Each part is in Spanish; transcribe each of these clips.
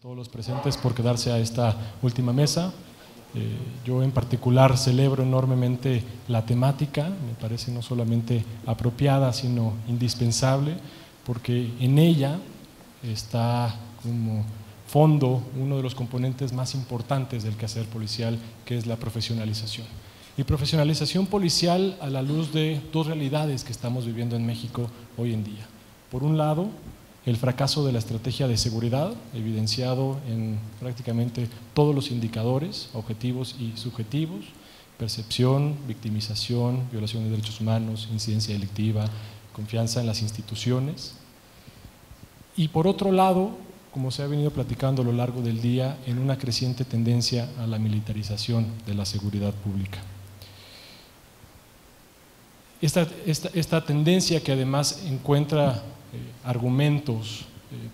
Todos los presentes por quedarse a esta última mesa. Yo en particular celebro enormemente la temática, me parece no solamente apropiada, sino indispensable, porque en ella está como fondo uno de los componentes más importantes del quehacer policial, que es la profesionalización. Y profesionalización policial a la luz de dos realidades que estamos viviendo en México hoy en día. Por un lado, el fracaso de la estrategia de seguridad, evidenciado en prácticamente todos los indicadores, objetivos y subjetivos: percepción, victimización, violación de derechos humanos, incidencia delictiva, confianza en las instituciones. Y por otro lado, como se ha venido platicando a lo largo del día, en una creciente tendencia a la militarización de la seguridad pública. Esta tendencia, que además encuentra argumentos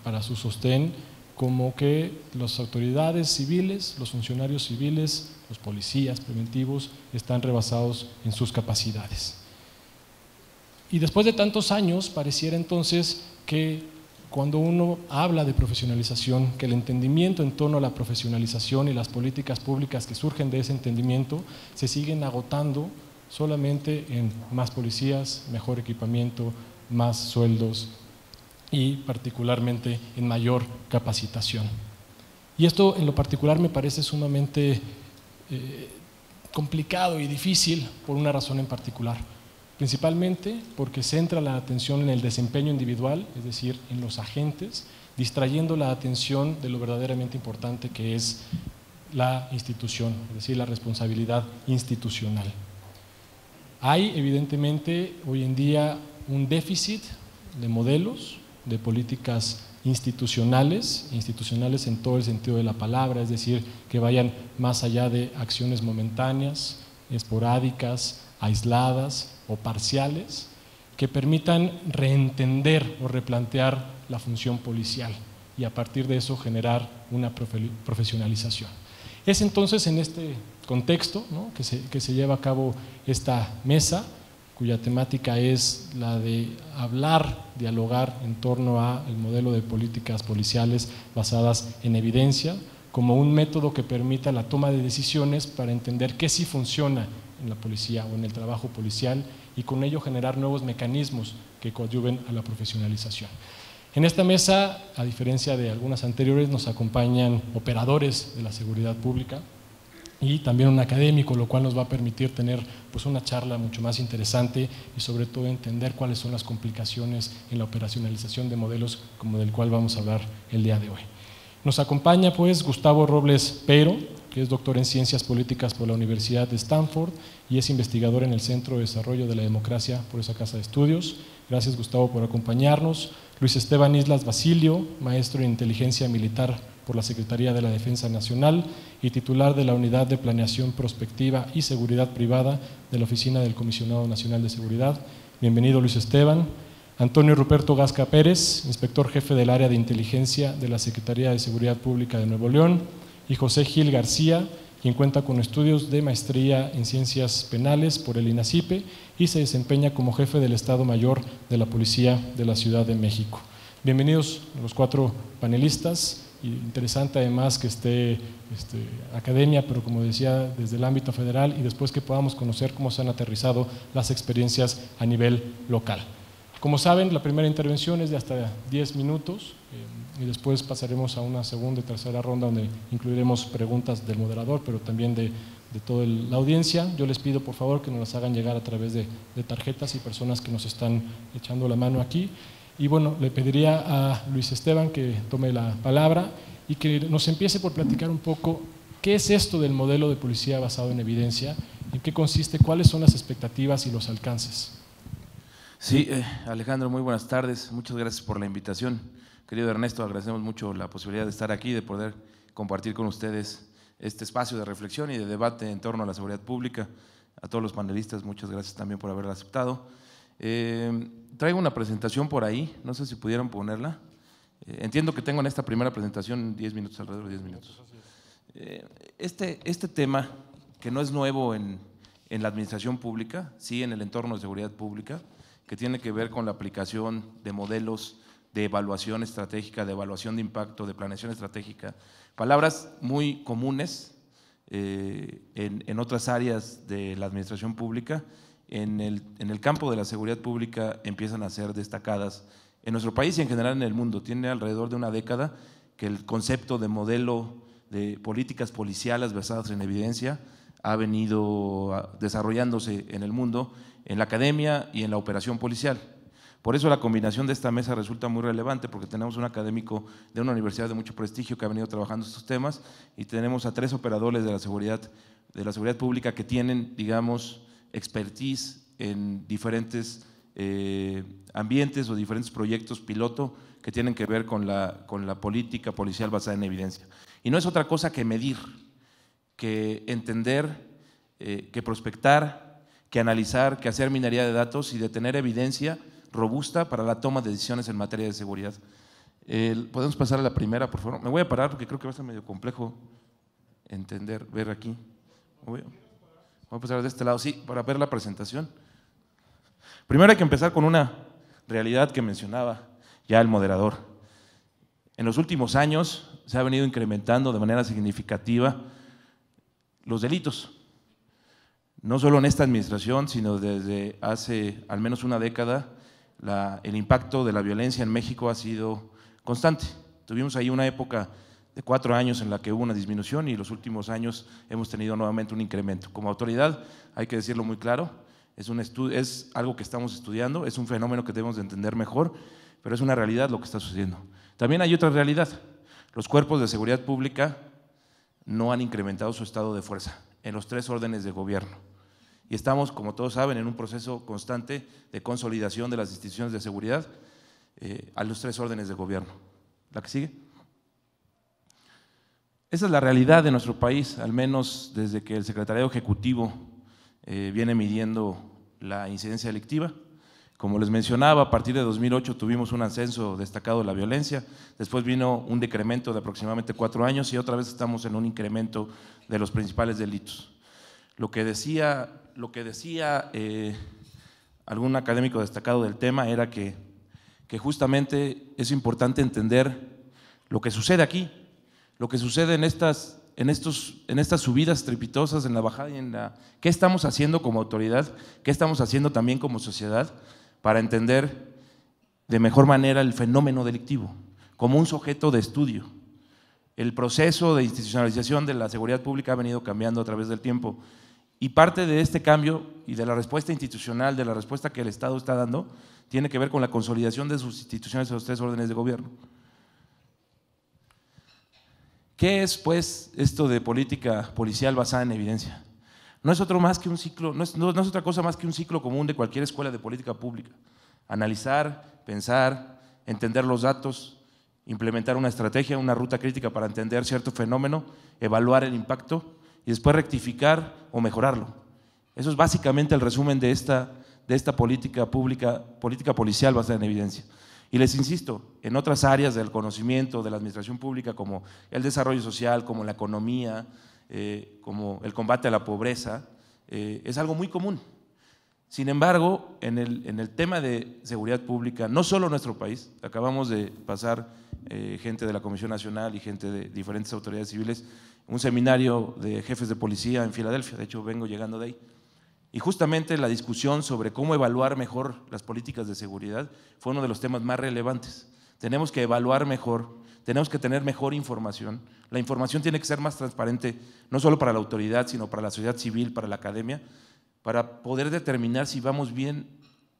para su sostén, como que las autoridades civiles, los funcionarios civiles, los policías preventivos están rebasados en sus capacidades. Y después de tantos años, pareciera entonces que cuando uno habla de profesionalización, que el entendimiento en torno a la profesionalización y las políticas públicas que surgen de ese entendimiento se siguen agotando solamente en más policías, mejor equipamiento, más sueldos y particularmente en mayor capacitación. Y esto en lo particular me parece sumamente complicado y difícil por una razón en particular, principalmente porque centra la atención en el desempeño individual, es decir, en los agentes, distrayendo la atención de lo verdaderamente importante, que es la institución, es decir, la responsabilidad institucional. Hay evidentemente hoy en día un déficit de modelos, de políticas institucionales en todo el sentido de la palabra, es decir, que vayan más allá de acciones momentáneas, esporádicas, aisladas o parciales, que permitan reentender o replantear la función policial y a partir de eso generar una profesionalización. Es entonces en este contexto, ¿no?, que se lleva a cabo esta mesa, cuya temática es la de hablar, dialogar en torno al modelo de políticas policiales basadas en evidencia, como un método que permita la toma de decisiones para entender qué sí funciona en la policía o en el trabajo policial y con ello generar nuevos mecanismos que coadyuven a la profesionalización. En esta mesa, a diferencia de algunas anteriores, nos acompañan operadores de la seguridad pública y también un académico, lo cual nos va a permitir tener pues una charla mucho más interesante y sobre todo entender cuáles son las complicaciones en la operacionalización de modelos como del cual vamos a hablar el día de hoy. Nos acompaña pues Gustavo Robles Peiro, que es doctor en Ciencias Políticas por la Universidad de Stanford y es investigador en el Centro de Desarrollo de la Democracia por esa casa de estudios. Gracias, Gustavo, por acompañarnos. Luis Esteban Islas Basilio, maestro en Inteligencia Militar por la Secretaría de la Defensa Nacional y titular de la Unidad de Planeación Prospectiva y Seguridad Privada de la Oficina del Comisionado Nacional de Seguridad. Bienvenido, Luis Esteban. Antonio Ruperto Gasca Pérez, inspector jefe del área de inteligencia de la Secretaría de Seguridad Pública de Nuevo León, y José Gil García, quien cuenta con estudios de maestría en Ciencias Penales por el INACIPE y se desempeña como jefe del Estado Mayor de la Policía de la Ciudad de México. Bienvenidos los cuatro panelistas. Interesante además que esté academia, pero como decía, desde el ámbito federal, y después que podamos conocer cómo se han aterrizado las experiencias a nivel local. Como saben, la primera intervención es de hasta 10 minutos y después pasaremos a una segunda y tercera ronda donde incluiremos preguntas del moderador, pero también de toda la audiencia. Yo les pido por favor que nos las hagan llegar a través de tarjetas y personas que nos están echando la mano aquí. Y bueno, le pediría a Luis Esteban que tome la palabra y que nos empiece por platicar un poco qué es esto del modelo de policía basado en evidencia, en qué consiste, cuáles son las expectativas y los alcances. Sí, Alejandro, muy buenas tardes, muchas gracias por la invitación. Querido Ernesto, agradecemos mucho la posibilidad de estar aquí, de poder compartir con ustedes este espacio de reflexión y de debate en torno a la seguridad pública. A todos los panelistas, muchas gracias también por haberla aceptado. Traigo una presentación por ahí, no sé si pudieran ponerla. Entiendo que tengo en esta primera presentación 10 minutos, alrededor de 10 minutos. Este tema, que no es nuevo en la administración pública, sí en el entorno de seguridad pública, que tiene que ver con la aplicación de modelos de evaluación estratégica, de evaluación de impacto, de planeación estratégica, palabras muy comunes en otras áreas de la administración pública. En el campo de la seguridad pública empiezan a ser destacadas en nuestro país y en general en el mundo. Tiene alrededor de una década que el concepto de modelo de políticas policiales basadas en evidencia ha venido desarrollándose en el mundo, en la academia y en la operación policial. Por eso la combinación de esta mesa resulta muy relevante, porque tenemos un académico de una universidad de mucho prestigio que ha venido trabajando estos temas y tenemos a 3 operadores de la seguridad pública que tienen, digamos, expertise en diferentes ambientes o diferentes proyectos piloto que tienen que ver con la política policial basada en evidencia. Y no es otra cosa que medir, que entender, que prospectar, que analizar, que hacer minería de datos y de tener evidencia robusta para la toma de decisiones en materia de seguridad. ¿Podemos pasar a la primera, por favor? Me voy a parar porque creo que va a ser medio complejo entender, ver aquí. Voy a pasar de este lado, sí, para ver la presentación. Primero hay que empezar con una realidad que mencionaba ya el moderador. En los últimos años se ha venido incrementando de manera significativa los delitos. No solo en esta administración, sino desde hace al menos una década, el impacto de la violencia en México ha sido constante. Tuvimos ahí una época de 4 años en la que hubo una disminución y los últimos años hemos tenido nuevamente un incremento. Como autoridad, hay que decirlo muy claro, es algo que estamos estudiando, es un fenómeno que debemos de entender mejor, pero es una realidad lo que está sucediendo. También hay otra realidad, los cuerpos de seguridad pública no han incrementado su estado de fuerza en los 3 órdenes de gobierno. Y estamos, como todos saben, en un proceso constante de consolidación de las instituciones de seguridad a los 3 órdenes de gobierno. ¿La que sigue? Esa es la realidad de nuestro país, al menos desde que el Secretariado Ejecutivo viene midiendo la incidencia delictiva. Como les mencionaba, a partir de 2008 tuvimos un ascenso destacado de la violencia, después vino un decremento de aproximadamente 4 años y otra vez estamos en un incremento de los principales delitos. Lo que decía algún académico destacado del tema era que justamente es importante entender lo que sucede aquí, lo que sucede en estas subidas estrepitosas, en la bajada y qué estamos haciendo como autoridad, qué estamos haciendo también como sociedad para entender de mejor manera el fenómeno delictivo como un sujeto de estudio. El proceso de institucionalización de la seguridad pública ha venido cambiando a través del tiempo. Y parte de este cambio y de la respuesta institucional, de la respuesta que el Estado está dando, tiene que ver con la consolidación de sus instituciones en los 3 órdenes de gobierno. ¿Qué es, pues, esto de política policial basada en evidencia? No es otro más que un ciclo, no es otra cosa más que un ciclo común de cualquier escuela de política pública. Analizar, pensar, entender los datos, implementar una estrategia, una ruta crítica para entender cierto fenómeno, evaluar el impacto y después rectificar o mejorarlo. Eso es básicamente el resumen de esta política pública, política policial basada en evidencia. Y les insisto, en otras áreas del conocimiento de la administración pública, como el desarrollo social, como la economía, como el combate a la pobreza, es algo muy común. Sin embargo, en el tema de seguridad pública, no solo en nuestro país, acabamos de pasar gente de la Comisión Nacional y gente de diferentes autoridades civiles, un seminario de jefes de policía en Filadelfia, de hecho vengo llegando de ahí, y justamente la discusión sobre cómo evaluar mejor las políticas de seguridad fue uno de los temas más relevantes. Tenemos que evaluar mejor, tenemos que tener mejor información, la información tiene que ser más transparente, no solo para la autoridad, sino para la sociedad civil, para la academia, para poder determinar si vamos bien,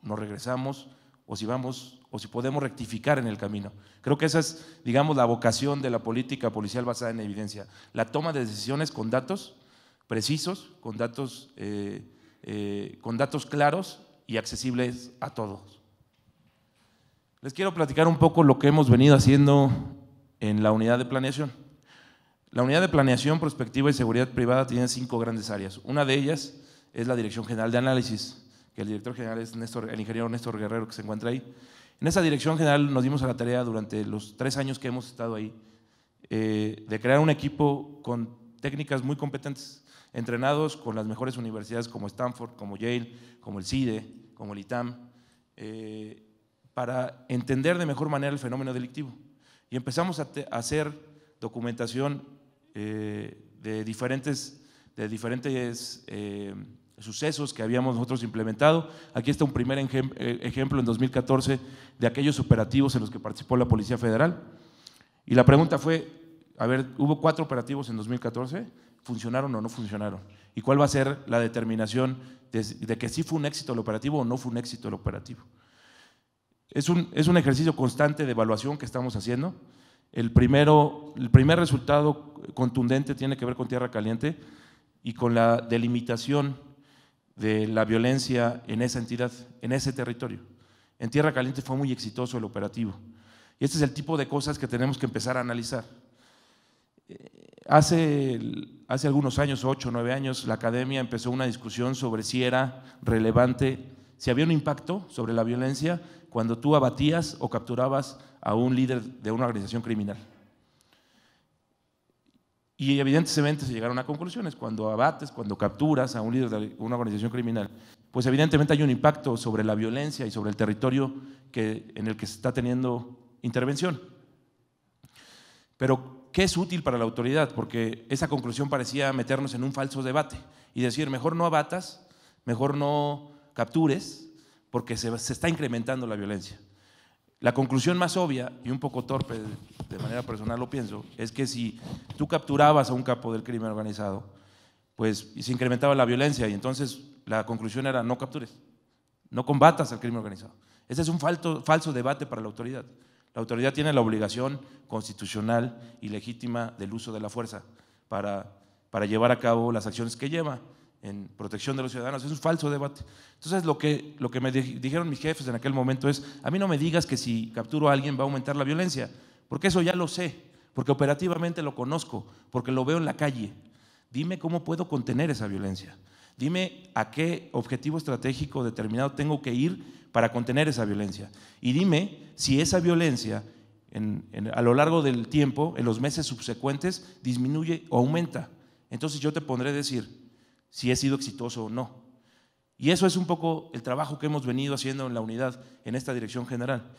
nos regresamos, o si podemos rectificar en el camino. Creo que esa es, digamos, la vocación de la política policial basada en evidencia, la toma de decisiones con datos precisos, con datos claros y accesibles a todos. Les quiero platicar un poco lo que hemos venido haciendo en la unidad de planeación. La unidad de planeación, prospectiva y seguridad privada tiene 5 grandes áreas. Una de ellas es la Dirección General de Análisis, que el director general es el ingeniero Néstor Guerrero, que se encuentra ahí. En esa dirección general nos dimos a la tarea durante los 3 años que hemos estado ahí de crear un equipo con técnicas muy competentes, entrenados con las mejores universidades como Stanford, como Yale, como el CIDE, como el ITAM, para entender de mejor manera el fenómeno delictivo. Y empezamos a hacer documentación de diferentes sucesos que habíamos nosotros implementado. Aquí está un primer ejemplo en 2014 de aquellos operativos en los que participó la Policía Federal. Y la pregunta fue, a ver, hubo 4 operativos en 2014, ¿funcionaron o no funcionaron? ¿Y cuál va a ser la determinación de que sí fue un éxito el operativo o no fue un éxito el operativo? Es un ejercicio constante de evaluación que estamos haciendo. El primer resultado contundente tiene que ver con Tierra Caliente y con la delimitación de la violencia en esa entidad, en ese territorio. En Tierra Caliente fue muy exitoso el operativo. Y este es el tipo de cosas que tenemos que empezar a analizar. Hace algunos años, 8 o 9 años, la academia empezó una discusión sobre si era relevante, si había un impacto sobre la violencia cuando tú abatías o capturabas a un líder de una organización criminal. Y evidentemente se llegaron a conclusiones, cuando abates, cuando capturas a un líder de una organización criminal, pues evidentemente hay un impacto sobre la violencia y sobre el territorio en el que se está teniendo intervención. Pero, ¿qué es útil para la autoridad? Porque esa conclusión parecía meternos en un falso debate y decir, mejor no abatas, mejor no captures, porque se está incrementando la violencia. La conclusión más obvia, y un poco torpe, de manera personal lo pienso, es que si tú capturabas a un capo del crimen organizado, pues se incrementaba la violencia y entonces la conclusión era no captures, no combatas al crimen organizado. Ese es un falso debate para la autoridad. La autoridad tiene la obligación constitucional y legítima del uso de la fuerza para llevar a cabo las acciones que lleva en protección de los ciudadanos. Es un falso debate. Entonces lo que me dijeron mis jefes en aquel momento es, a mí no me digas que si capturo a alguien va a aumentar la violencia, porque eso ya lo sé, porque operativamente lo conozco, porque lo veo en la calle. Dime cómo puedo contener esa violencia. Dime a qué objetivo estratégico determinado tengo que ir para contener esa violencia. Y dime si esa violencia a lo largo del tiempo, en los meses subsecuentes, disminuye o aumenta. Entonces yo te pondré a decir si he sido exitoso o no. Y eso es un poco el trabajo que hemos venido haciendo en la unidad, en esta dirección general.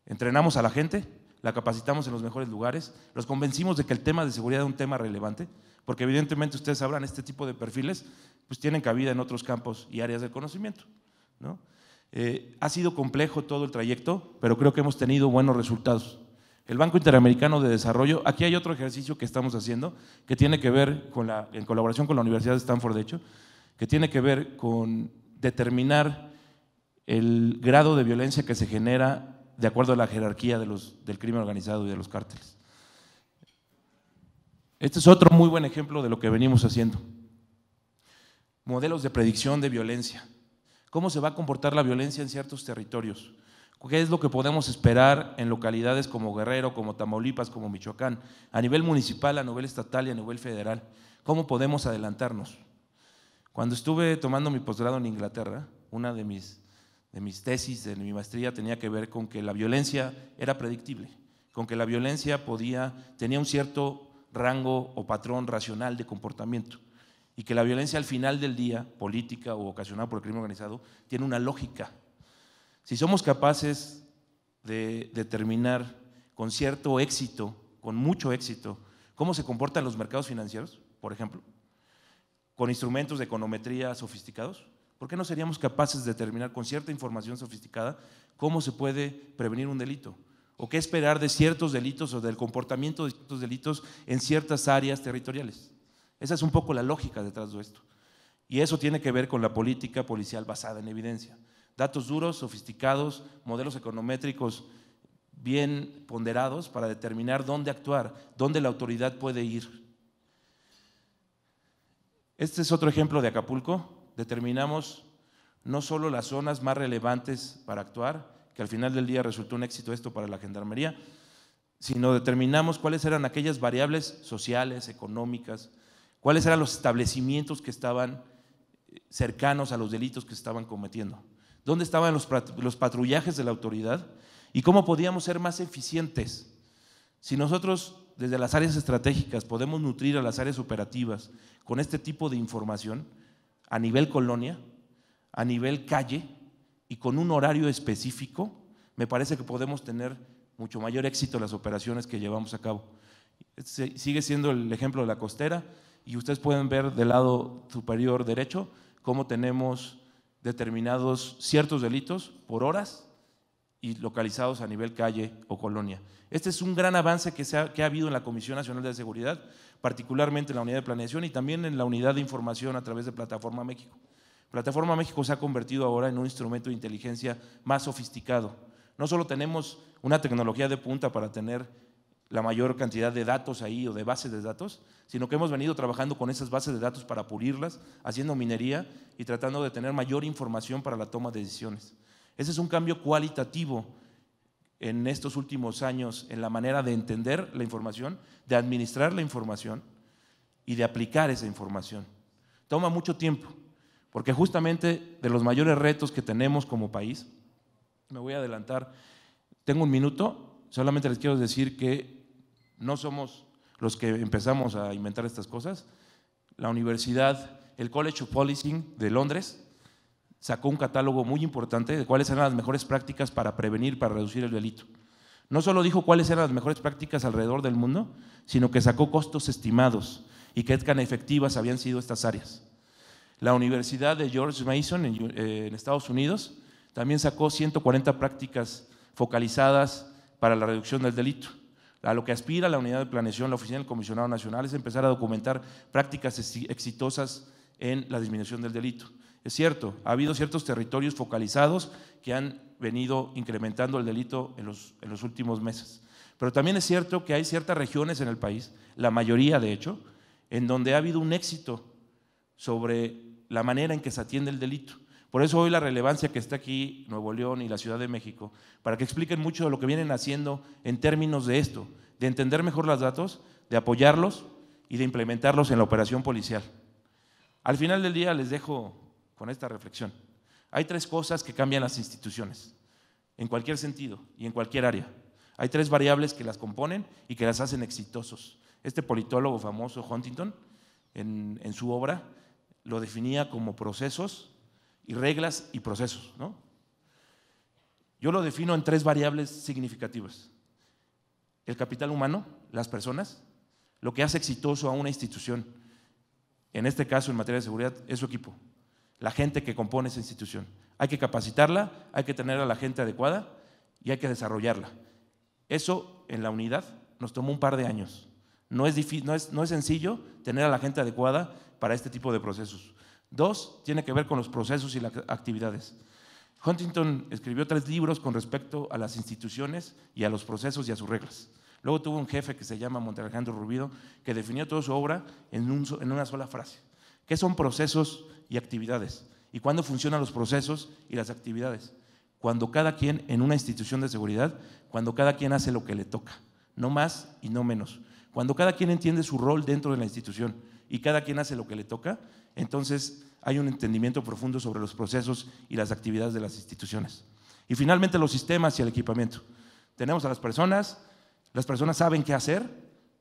Entrenamos a la gente, la capacitamos en los mejores lugares, los convencimos de que el tema de seguridad es un tema relevante, porque evidentemente ustedes sabrán, este tipo de perfiles pues tienen cabida en otros campos y áreas del conocimiento, ¿no? Ha sido complejo todo el trayecto, pero creo que hemos tenido buenos resultados. El Banco Interamericano de Desarrollo, aquí hay otro ejercicio que estamos haciendo, que tiene que ver en colaboración con la Universidad de Stanford, de hecho, que tiene que ver con determinar el grado de violencia que se genera de acuerdo a la jerarquía del crimen organizado y de los cárteles. Este es otro muy buen ejemplo de lo que venimos haciendo. Modelos de predicción de violencia. ¿Cómo se va a comportar la violencia en ciertos territorios? ¿Qué es lo que podemos esperar en localidades como Guerrero, como Tamaulipas, como Michoacán, a nivel municipal, a nivel estatal y a nivel federal? ¿Cómo podemos adelantarnos? Cuando estuve tomando mi posgrado en Inglaterra, una de mis tesis de mi maestría tenía que ver con que la violencia era predictible, con que la violencia tenía un cierto rango o patrón racional de comportamiento y que la violencia al final del día, política o ocasionada por el crimen organizado, tiene una lógica. Si somos capaces de determinar con cierto éxito, con mucho éxito, cómo se comportan los mercados financieros, por ejemplo, con instrumentos de econometría sofisticados, ¿por qué no seríamos capaces de determinar con cierta información sofisticada cómo se puede prevenir un delito? ¿O qué esperar de ciertos delitos o del comportamiento de ciertos delitos en ciertas áreas territoriales? Esa es un poco la lógica detrás de esto. Y eso tiene que ver con la política policial basada en evidencia. Datos duros, sofisticados, modelos econométricos bien ponderados para determinar dónde actuar, dónde la autoridad puede ir. Este es otro ejemplo de Acapulco. Determinamos no solo las zonas más relevantes para actuar, que al final del día resultó un éxito esto para la Gendarmería, sino determinamos cuáles eran aquellas variables sociales, económicas, cuáles eran los establecimientos que estaban cercanos a los delitos que se estaban cometiendo, dónde estaban los patrullajes de la autoridad y cómo podíamos ser más eficientes. Si nosotros desde las áreas estratégicas podemos nutrir a las áreas operativas con este tipo de información a nivel colonia, a nivel calle y con un horario específico, me parece que podemos tener mucho mayor éxito en las operaciones que llevamos a cabo. Sigue siendo el ejemplo de la costera, y ustedes pueden ver del lado superior derecho cómo tenemos determinados ciertos delitos por horas y localizados a nivel calle o colonia. Este es un gran avance que ha habido en la Comisión Nacional de Seguridad, particularmente en la unidad de planeación y también en la unidad de información a través de Plataforma México. Plataforma México se ha convertido ahora en un instrumento de inteligencia más sofisticado. No solo tenemos una tecnología de punta para tener la mayor cantidad de datos ahí o de bases de datos, sino que hemos venido trabajando con esas bases de datos para pulirlas, haciendo minería y tratando de tener mayor información para la toma de decisiones. Ese es un cambio cualitativo en estos últimos años en la manera de entender la información, de administrar la información y de aplicar esa información. Toma mucho tiempo, porque justamente de los mayores retos que tenemos como país, me voy a adelantar, tengo un minuto, solamente les quiero decir que no somos los que empezamos a inventar estas cosas. La universidad, el College of Policing de Londres, sacó un catálogo muy importante de cuáles eran las mejores prácticas para prevenir, para reducir el delito. No solo dijo cuáles eran las mejores prácticas alrededor del mundo, sino que sacó costos estimados y qué tan efectivas habían sido estas áreas. La Universidad de George Mason en Estados Unidos también sacó 140 prácticas focalizadas para la reducción del delito. A lo que aspira la unidad de planeación, la Oficina del Comisionado Nacional, es empezar a documentar prácticas exitosas en la disminución del delito. Es cierto, ha habido ciertos territorios focalizados que han venido incrementando el delito en los últimos meses, pero también es cierto que hay ciertas regiones en el país, la mayoría de hecho, en donde ha habido un éxito sobre la manera en que se atiende el delito. Por eso hoy la relevancia que está aquí Nuevo León y la Ciudad de México, para que expliquen mucho de lo que vienen haciendo en términos de esto, de entender mejor los datos, de apoyarlos y de implementarlos en la operación policial. Al final del día les dejo con esta reflexión. Hay tres cosas que cambian las instituciones, en cualquier sentido y en cualquier área. Hay tres variables que las componen y que las hacen exitosos. Este politólogo famoso, Huntington, en su obra, lo definía como procesos y reglas y procesos, ¿no? Yo lo defino en tres variables significativas: el capital humano, las personas, lo que hace exitoso a una institución, en este caso en materia de seguridad, es su equipo, la gente que compone esa institución. Hay que capacitarla, hay que tener a la gente adecuada y hay que desarrollarla. Eso en la unidad nos tomó un par de años. No es sencillo tener a la gente adecuada para este tipo de procesos. Dos, tiene que ver con los procesos y las actividades. Huntington escribió 3 libros con respecto a las instituciones y a los procesos y a sus reglas. Luego tuvo un jefe que se llama Montalejandro Rubido, que definió toda su obra en una sola frase. ¿Qué son procesos y actividades? ¿Y cuándo funcionan los procesos y las actividades? Cuando cada quien en una institución de seguridad, cuando cada quien hace lo que le toca, no más y no menos. Cuando cada quien entiende su rol dentro de la institución y cada quien hace lo que le toca, entonces hay un entendimiento profundo sobre los procesos y las actividades de las instituciones. Y finalmente los sistemas y el equipamiento. Tenemos a las personas saben qué hacer,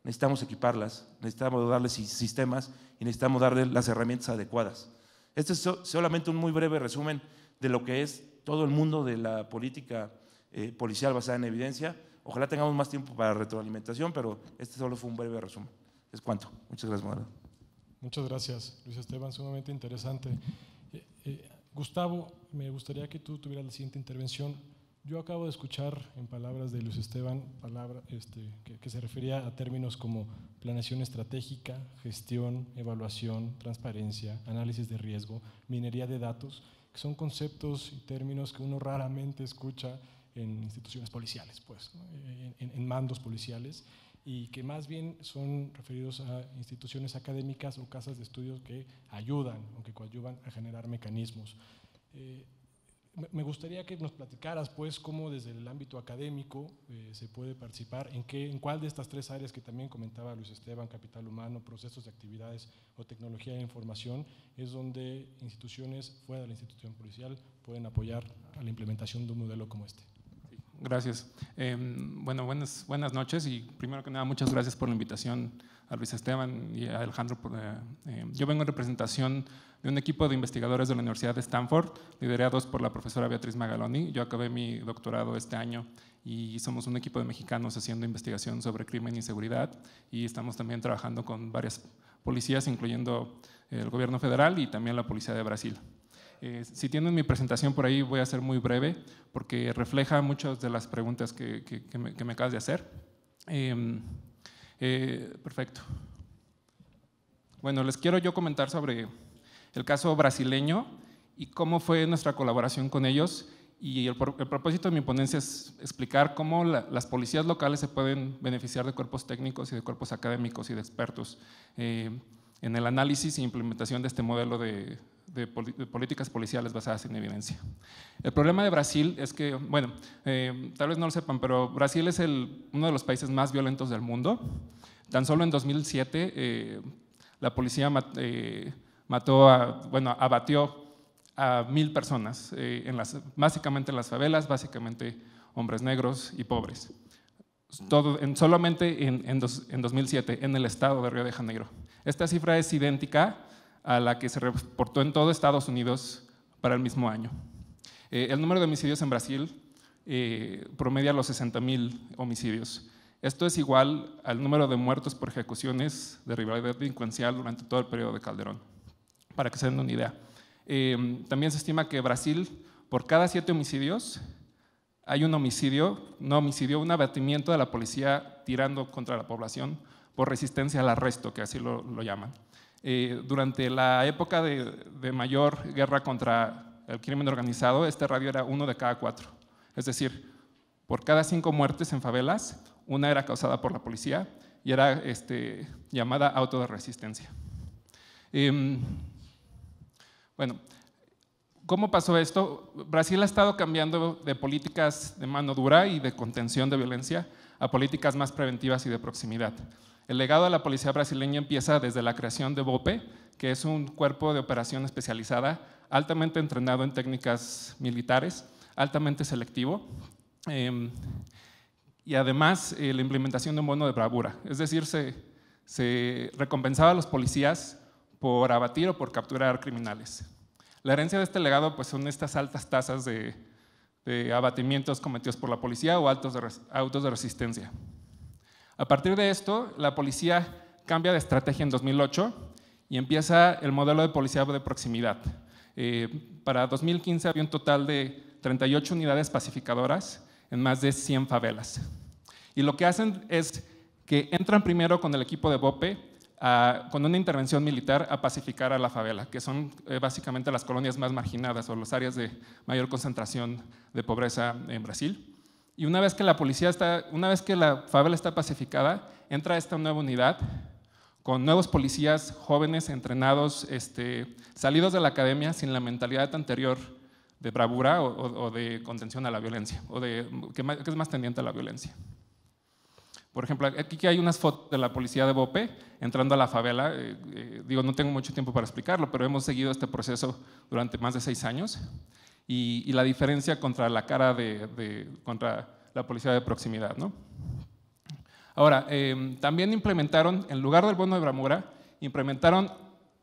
necesitamos equiparlas, necesitamos darles sistemas y necesitamos darles las herramientas adecuadas. Este es solamente un muy breve resumen de lo que es todo el mundo de la política policial basada en evidencia. Ojalá tengamos más tiempo para retroalimentación, pero este solo fue un breve resumen. Es cuanto. Muchas gracias, moderador. Muchas gracias, Luis Esteban, sumamente interesante. Gustavo, me gustaría que tú tuvieras la siguiente intervención. Yo acabo de escuchar en palabras de Luis Esteban que se refería a términos como planeación estratégica, gestión, evaluación, transparencia, análisis de riesgo, minería de datos, que son conceptos y términos que uno raramente escucha en instituciones policiales, pues, ¿no? en mandos policiales, y que más bien son referidos a instituciones académicas o casas de estudios que ayudan o que coadyuvan a generar mecanismos. Me gustaría que nos platicaras, pues, cómo desde el ámbito académico se puede participar, en cuál de estas 3 áreas que también comentaba Luis Esteban, capital humano, procesos de actividades o tecnología de información, es donde instituciones fuera de la institución policial pueden apoyar a la implementación de un modelo como este. Gracias. Bueno, buenas noches y primero que nada muchas gracias por la invitación a Luis Esteban y a Alejandro. Yo vengo en representación de un equipo de investigadores de la Universidad de Stanford, liderados por la profesora Beatriz Magaloni. Yo acabé mi doctorado este año y somos un equipo de mexicanos haciendo investigación sobre crimen y seguridad, y estamos también trabajando con varias policías, incluyendo el gobierno federal y también la policía de Brasil. Si tienen mi presentación por ahí, voy a ser muy breve porque refleja muchas de las preguntas que me acabas de hacer. Perfecto. Bueno, les quiero yo comentar sobre el caso brasileño y cómo fue nuestra colaboración con ellos. Y el propósito de mi ponencia es explicar cómo las policías locales se pueden beneficiar de cuerpos técnicos y de cuerpos académicos y de expertos en el análisis e implementación de este modelo de políticas policiales basadas en evidencia. El problema de Brasil es que, bueno, tal vez no lo sepan, pero Brasil es uno de los países más violentos del mundo. Tan solo en 2007 la policía abatió a 1000 personas, básicamente en las favelas, básicamente hombres negros y pobres. Solamente en 2007 en el estado de Río de Janeiro. Esta cifra es idéntica a la que se reportó en todo Estados Unidos para el mismo año. El número de homicidios en Brasil promedia los 60.000 homicidios. Esto es igual al número de muertos por ejecuciones de rivalidad delincuencial durante todo el periodo de Calderón, para que se den una idea. También se estima que Brasil, por cada 7 homicidios, hay un abatimiento de la policía tirando contra la población por resistencia al arresto, que así lo llaman. Durante la época de mayor guerra contra el crimen organizado, este radio era 1 de cada 4. Es decir, por cada 5 muertes en favelas, una era causada por la policía y era llamada auto de resistencia. Bueno, ¿cómo pasó esto? Brasil ha estado cambiando de políticas de mano dura y de contención de violencia a políticas más preventivas y de proximidad. El legado de la policía brasileña empieza desde la creación de BOPE, que es un cuerpo de operación especializada, altamente entrenado en técnicas militares, altamente selectivo, y además la implementación de un bono de bravura. Es decir, se recompensaba a los policías por abatir o por capturar criminales. La herencia de este legado pues, son estas altas tasas de abatimientos cometidos por la policía o autos de resistencia. A partir de esto, la policía cambia de estrategia en 2008 y empieza el modelo de policía de proximidad. Para 2015 había un total de 38 unidades pacificadoras en más de 100 favelas. Y lo que hacen es que entran primero con el equipo de BOPE con una intervención militar a pacificar a la favela, que son básicamente las colonias más marginadas o las áreas de mayor concentración de pobreza en Brasil. Y una vez que la favela está pacificada, entra esta nueva unidad con nuevos policías jóvenes, entrenados, salidos de la academia sin la mentalidad anterior de bravura o de contención a la violencia, que es más tendiente a la violencia. Por ejemplo, aquí hay unas fotos de la policía de BOPE entrando a la favela. No tengo mucho tiempo para explicarlo, pero hemos seguido este proceso durante más de 6 años. Y la diferencia contra contra la policía de proximidad, ¿no? Ahora, también implementaron, en lugar del bono de bravura, implementaron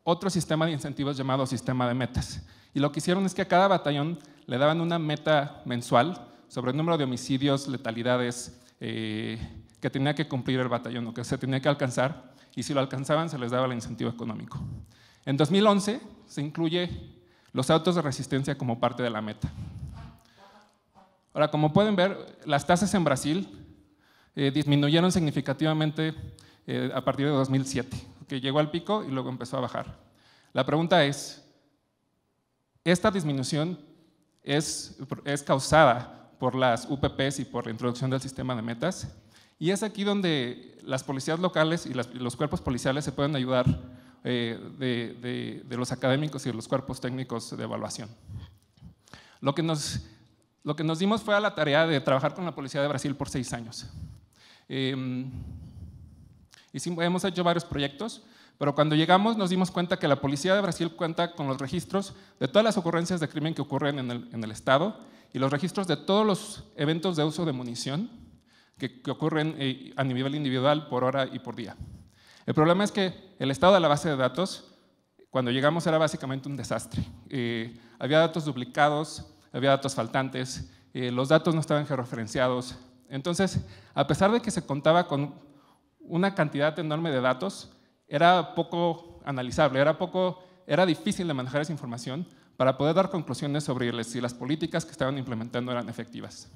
otro sistema de incentivos llamado sistema de metas. Y lo que hicieron es que a cada batallón le daban una meta mensual sobre el número de homicidios, letalidades que tenía que cumplir el batallón o que se tenía que alcanzar, y si lo alcanzaban se les daba el incentivo económico. En 2011 se incluye los autos de resistencia como parte de la meta. Ahora, como pueden ver, las tasas en Brasil disminuyeron significativamente a partir de 2007, que llegó al pico y luego empezó a bajar. La pregunta es, ¿esta disminución es causada por las UPPs y por la introducción del sistema de metas? Y es aquí donde las policías locales y los cuerpos policiales se pueden ayudar de los académicos y de los cuerpos técnicos de evaluación. Lo que nos dimos fue a la tarea de trabajar con la policía de Brasil por 6 años. Hemos hecho varios proyectos, pero cuando llegamos nos dimos cuenta que la policía de Brasil cuenta con los registros de todas las ocurrencias de crimen que ocurren en el estado y los registros de todos los eventos de uso de munición que ocurren a nivel individual por hora y por día. El problema es que el estado de la base de datos, cuando llegamos, era básicamente un desastre. Había datos duplicados, había datos faltantes, los datos no estaban georreferenciados. Entonces, a pesar de que se contaba con una cantidad enorme de datos, era poco analizable, era difícil de manejar esa información para poder dar conclusiones sobre si las políticas que estaban implementando eran efectivas.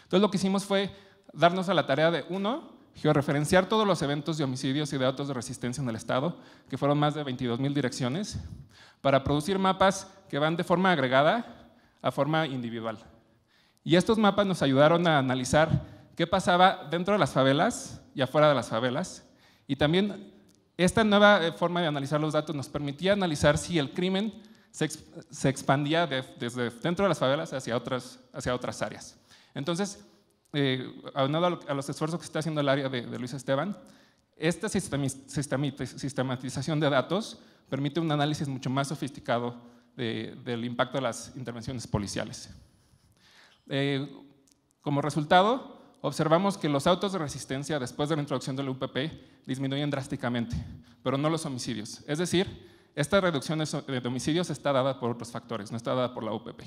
Entonces, lo que hicimos fue darnos a la tarea de, uno, georreferenciar todos los eventos de homicidios y de actos de resistencia en el Estado, que fueron más de 22,000 direcciones, para producir mapas que van de forma agregada a forma individual. Y estos mapas nos ayudaron a analizar qué pasaba dentro de las favelas y afuera de las favelas. Y también esta nueva forma de analizar los datos nos permitía analizar si el crimen se expandía desde dentro de las favelas hacia otras áreas. Entonces, aunado a los esfuerzos que está haciendo el área de Luis Esteban, esta sistematización de datos permite un análisis mucho más sofisticado del impacto de las intervenciones policiales. Como resultado, observamos que los autos de resistencia después de la introducción del UPP disminuyen drásticamente, pero no los homicidios. Es decir, esta reducción de homicidios está dada por otros factores, no está dada por la UPP.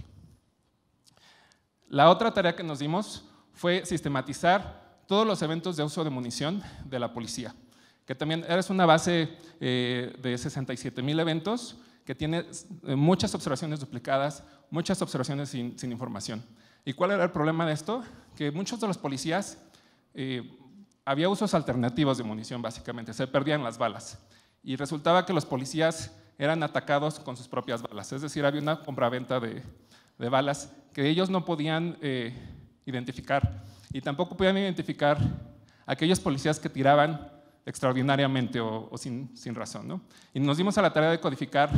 La otra tarea que nos dimos fue sistematizar todos los eventos de uso de munición de la policía, que también es una base de 67,000 eventos que tiene muchas observaciones duplicadas, muchas observaciones sin información. ¿Y cuál era el problema de esto? Que muchos de los policías, había usos alternativos de munición básicamente, se perdían las balas. Y resultaba que los policías eran atacados con sus propias balas, es decir, había una compraventa de balas que ellos no podían identificar, y tampoco podían identificar a aquellos policías que tiraban extraordinariamente o sin razón, ¿no? Y nos dimos a la tarea de codificar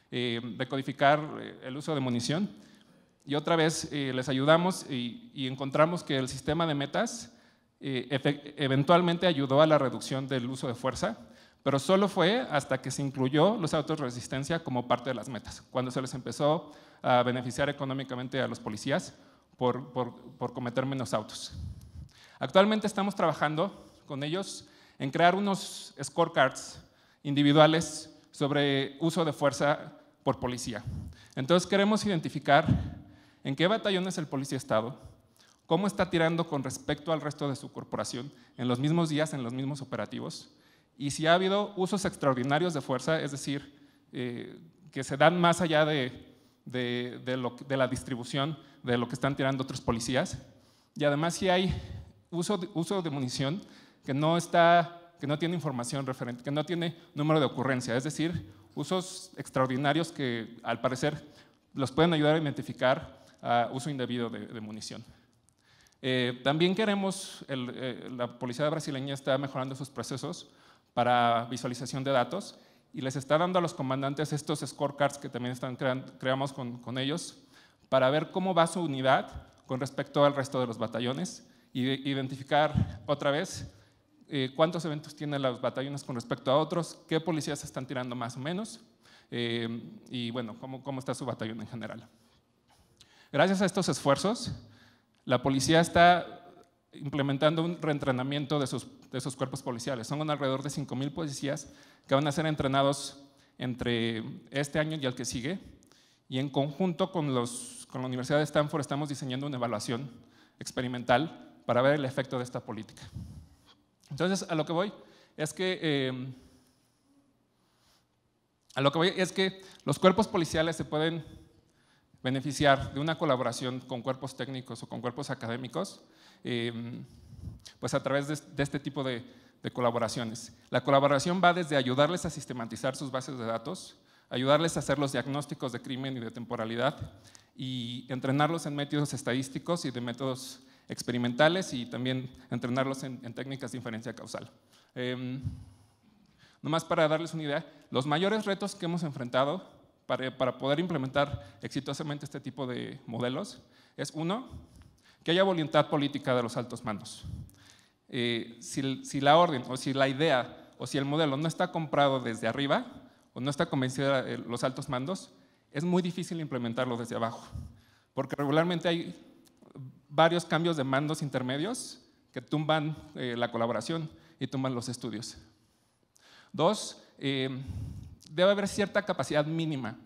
el uso de munición, y otra vez les ayudamos y encontramos que el sistema de metas eventualmente ayudó a la reducción del uso de fuerza, pero solo fue hasta que se incluyó los autos de resistencia como parte de las metas, cuando se les empezó a beneficiar económicamente a los policías por cometer menos autos. Actualmente estamos trabajando con ellos en crear unos scorecards individuales sobre uso de fuerza por policía. Entonces queremos identificar en qué batallones el policía ha estado, cómo está tirando con respecto al resto de su corporación en los mismos días, en los mismos operativos, y si ha habido usos extraordinarios de fuerza, es decir, que se dan más allá de la distribución de lo que están tirando otros policías, y además si hay uso de munición que no tiene información referente, que no tiene número de ocurrencia, es decir, usos extraordinarios que al parecer los pueden ayudar a identificar uso indebido de munición. También queremos, la policía brasileña está mejorando sus procesos para visualización de datos y les está dando a los comandantes estos scorecards que también creamos con ellos para ver cómo va su unidad con respecto al resto de los batallones y identificar otra vez cuántos eventos tienen los batallones con respecto a otros, qué policías están tirando más o menos y bueno, cómo está su batallón en general. Gracias a estos esfuerzos, la policía está implementando un reentrenamiento de sus cuerpos policiales. Son alrededor de 5,000 policías que van a ser entrenados entre este año y el que sigue, y en conjunto con la Universidad de Stanford estamos diseñando una evaluación experimental para ver el efecto de esta política. Entonces, a lo que voy es que los cuerpos policiales se pueden beneficiar de una colaboración con cuerpos técnicos o con cuerpos académicos, pues a través de este tipo de colaboraciones. La colaboración va desde ayudarles a sistematizar sus bases de datos, ayudarles a hacer los diagnósticos de crimen y de temporalidad y entrenarlos en métodos estadísticos y de métodos experimentales y también entrenarlos en técnicas de inferencia causal. Nomás para darles una idea, los mayores retos que hemos enfrentado para poder implementar exitosamente este tipo de modelos es, uno, que haya voluntad política de los altos mandos. Si la orden o si la idea o si el modelo no está comprado desde arriba o no está convencida de los altos mandos, es muy difícil implementarlo desde abajo. porque regularmente hay varios cambios de mandos intermedios que tumban la colaboración y tumban los estudios. 2, debe haber cierta capacidad mínima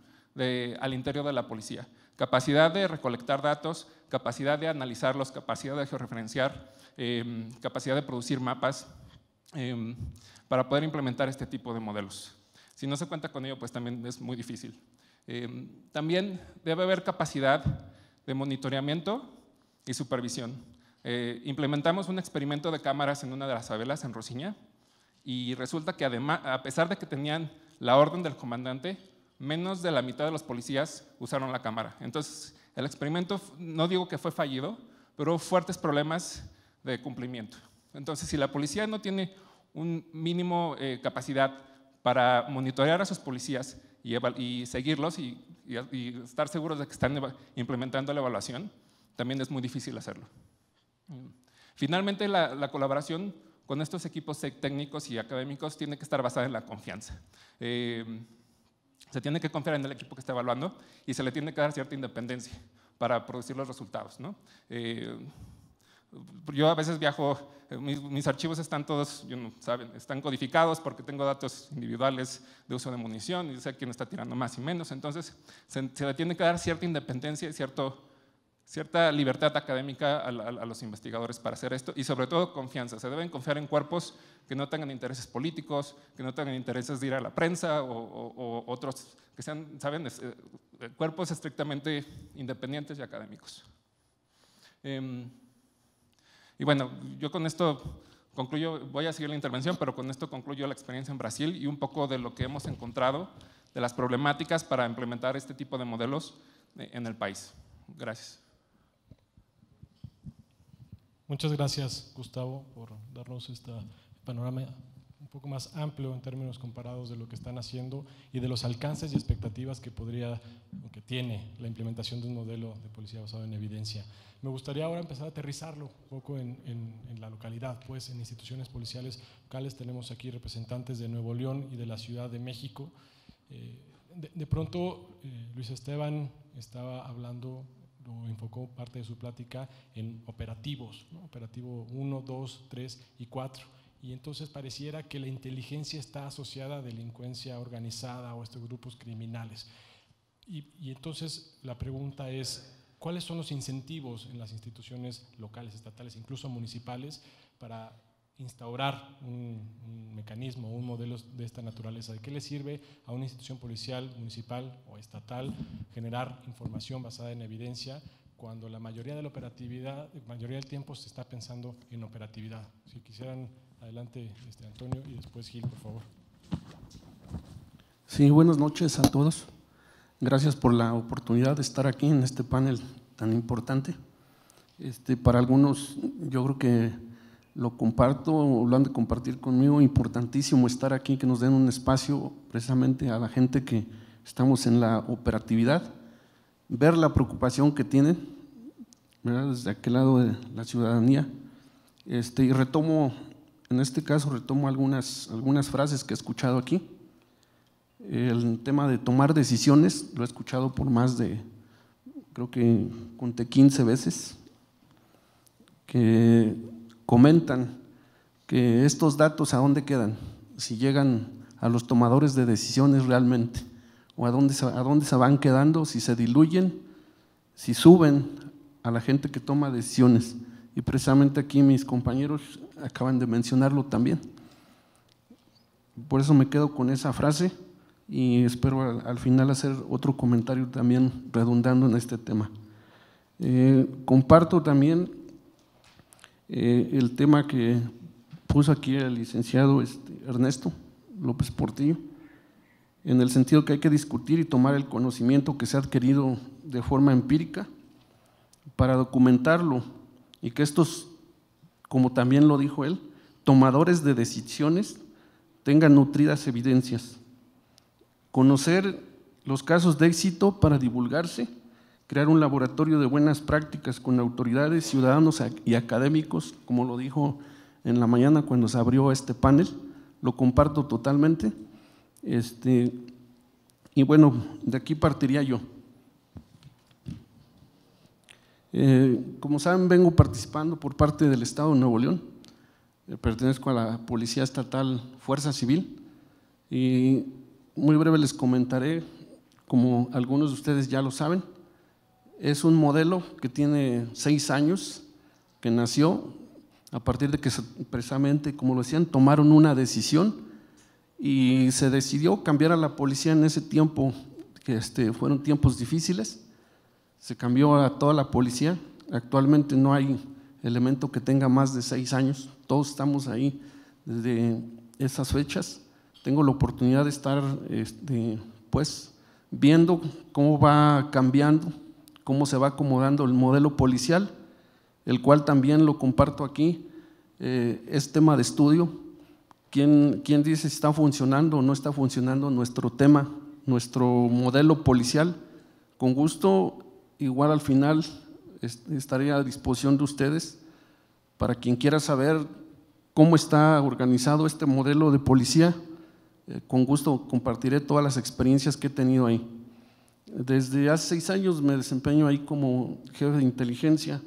al interior de la policía, capacidad de recolectar datos, capacidad de analizarlos, capacidad de georreferenciar, capacidad de producir mapas para poder implementar este tipo de modelos. Si no se cuenta con ello, pues también es muy difícil. También debe haber capacidad de monitoreamiento y supervisión. Implementamos un experimento de cámaras en una de las favelas en Rosiña y resulta que además, a pesar de que tenían la orden del comandante, menos de la mitad de los policías usaron la cámara. Entonces, el experimento, no digo que fue fallido, pero hubo fuertes problemas de cumplimiento. Entonces, si la policía no tiene un mínimo capacidad para monitorear a sus policías y seguirlos y estar seguros de que están implementando la evaluación, también es muy difícil hacerlo. Finalmente, la colaboración con estos equipos técnicos y académicos tiene que estar basada en la confianza. Se tiene que confiar en el equipo que está evaluando y se le tiene que dar cierta independencia para producir los resultados, ¿no? Yo a veces viajo, mis archivos están todos, ¿saben? Están codificados porque tengo datos individuales de uso de munición y sé quién está tirando más y menos, entonces se le tiene que dar cierta independencia y cierta libertad académica a los investigadores para hacer esto y sobre todo confianza. Se deben confiar en cuerpos que no tengan intereses políticos, que no tengan intereses de ir a la prensa o otros que sean, ¿saben? Cuerpos estrictamente independientes y académicos. Y bueno, yo con esto concluyo, voy a seguir la intervención, pero con esto concluyo la experiencia en Brasil y un poco de lo que hemos encontrado, de las problemáticas para implementar este tipo de modelos en el país. Gracias. Muchas gracias, Gustavo, por darnos este panorama un poco más amplio en términos comparados de lo que están haciendo y de los alcances y expectativas que tiene la implementación de un modelo de policía basado en evidencia. Me gustaría ahora empezar a aterrizarlo un poco en la localidad, pues en instituciones policiales locales. Tenemos aquí representantes de Nuevo León y de la Ciudad de México. De pronto, Luis Esteban estaba hablando, o enfocó parte de su plática en operativos, ¿no? Operativo 1, 2, 3 y 4. Y entonces pareciera que la inteligencia está asociada a delincuencia organizada o a estos grupos criminales. Y entonces la pregunta es, ¿cuáles son los incentivos en las instituciones locales, estatales, incluso municipales, para instaurar un mecanismo, un modelo de esta naturaleza? ¿De qué le sirve a una institución policial, municipal o estatal generar información basada en evidencia cuando la mayoría de la operatividad, la mayoría del tiempo se está pensando en operatividad? Si quisieran, adelante Antonio y después Gil, por favor. Sí, buenas noches a todos. Gracias por la oportunidad de estar aquí en este panel tan importante. Para algunos, yo creo que lo comparto o lo han de compartir conmigo, importantísimo estar aquí, que nos den un espacio precisamente a la gente que estamos en la operatividad, ver la preocupación que tienen, ¿verdad?, desde aquel lado de la ciudadanía. Y retomo, en este caso, algunas frases que he escuchado aquí. El tema de tomar decisiones, lo he escuchado por más de, creo que conté 15 veces, que comentan que estos datos ¿a dónde quedan? Si llegan a los tomadores de decisiones realmente, o a dónde se van quedando, si se diluyen, si suben a la gente que toma decisiones. Y precisamente aquí mis compañeros acaban de mencionarlo también. Por eso me quedo con esa frase y espero al final hacer otro comentario también redundando en este tema. Comparto también el tema que puso aquí el licenciado Ernesto López Portillo, en el sentido que hay que discutir y tomar el conocimiento que se ha adquirido de forma empírica para documentarlo y que estos, como también lo dijo él, tomadores de decisiones tengan nutridas evidencias. Conocer los casos de éxito para divulgarse, crear un laboratorio de buenas prácticas con autoridades, ciudadanos y académicos, como lo dijo en la mañana cuando se abrió este panel, lo comparto totalmente. Y bueno, de aquí partiría yo. Como saben, vengo participando por parte del Estado de Nuevo León. Pertenezco a la Policía Estatal Fuerza Civil y muy breve les comentaré, como algunos de ustedes ya lo saben, es un modelo que tiene 6 años, que nació a partir de que precisamente, como lo decían, tomaron una decisión y se decidió cambiar a la policía en ese tiempo, que fueron tiempos difíciles. Se cambió a toda la policía. Actualmente no hay elemento que tenga más de 6 años, todos estamos ahí desde esas fechas. Tengo la oportunidad de estar pues viendo cómo va cambiando, cómo se va acomodando el modelo policial, el cual también lo comparto aquí, es tema de estudio. ¿Quién dice si está funcionando o no está funcionando nuestro tema, nuestro modelo policial? Con gusto, igual al final estaré a disposición de ustedes para quien quiera saber cómo está organizado este modelo de policía. Con gusto compartiré todas las experiencias que he tenido ahí. Desde hace 6 años me desempeño ahí como jefe de inteligencia.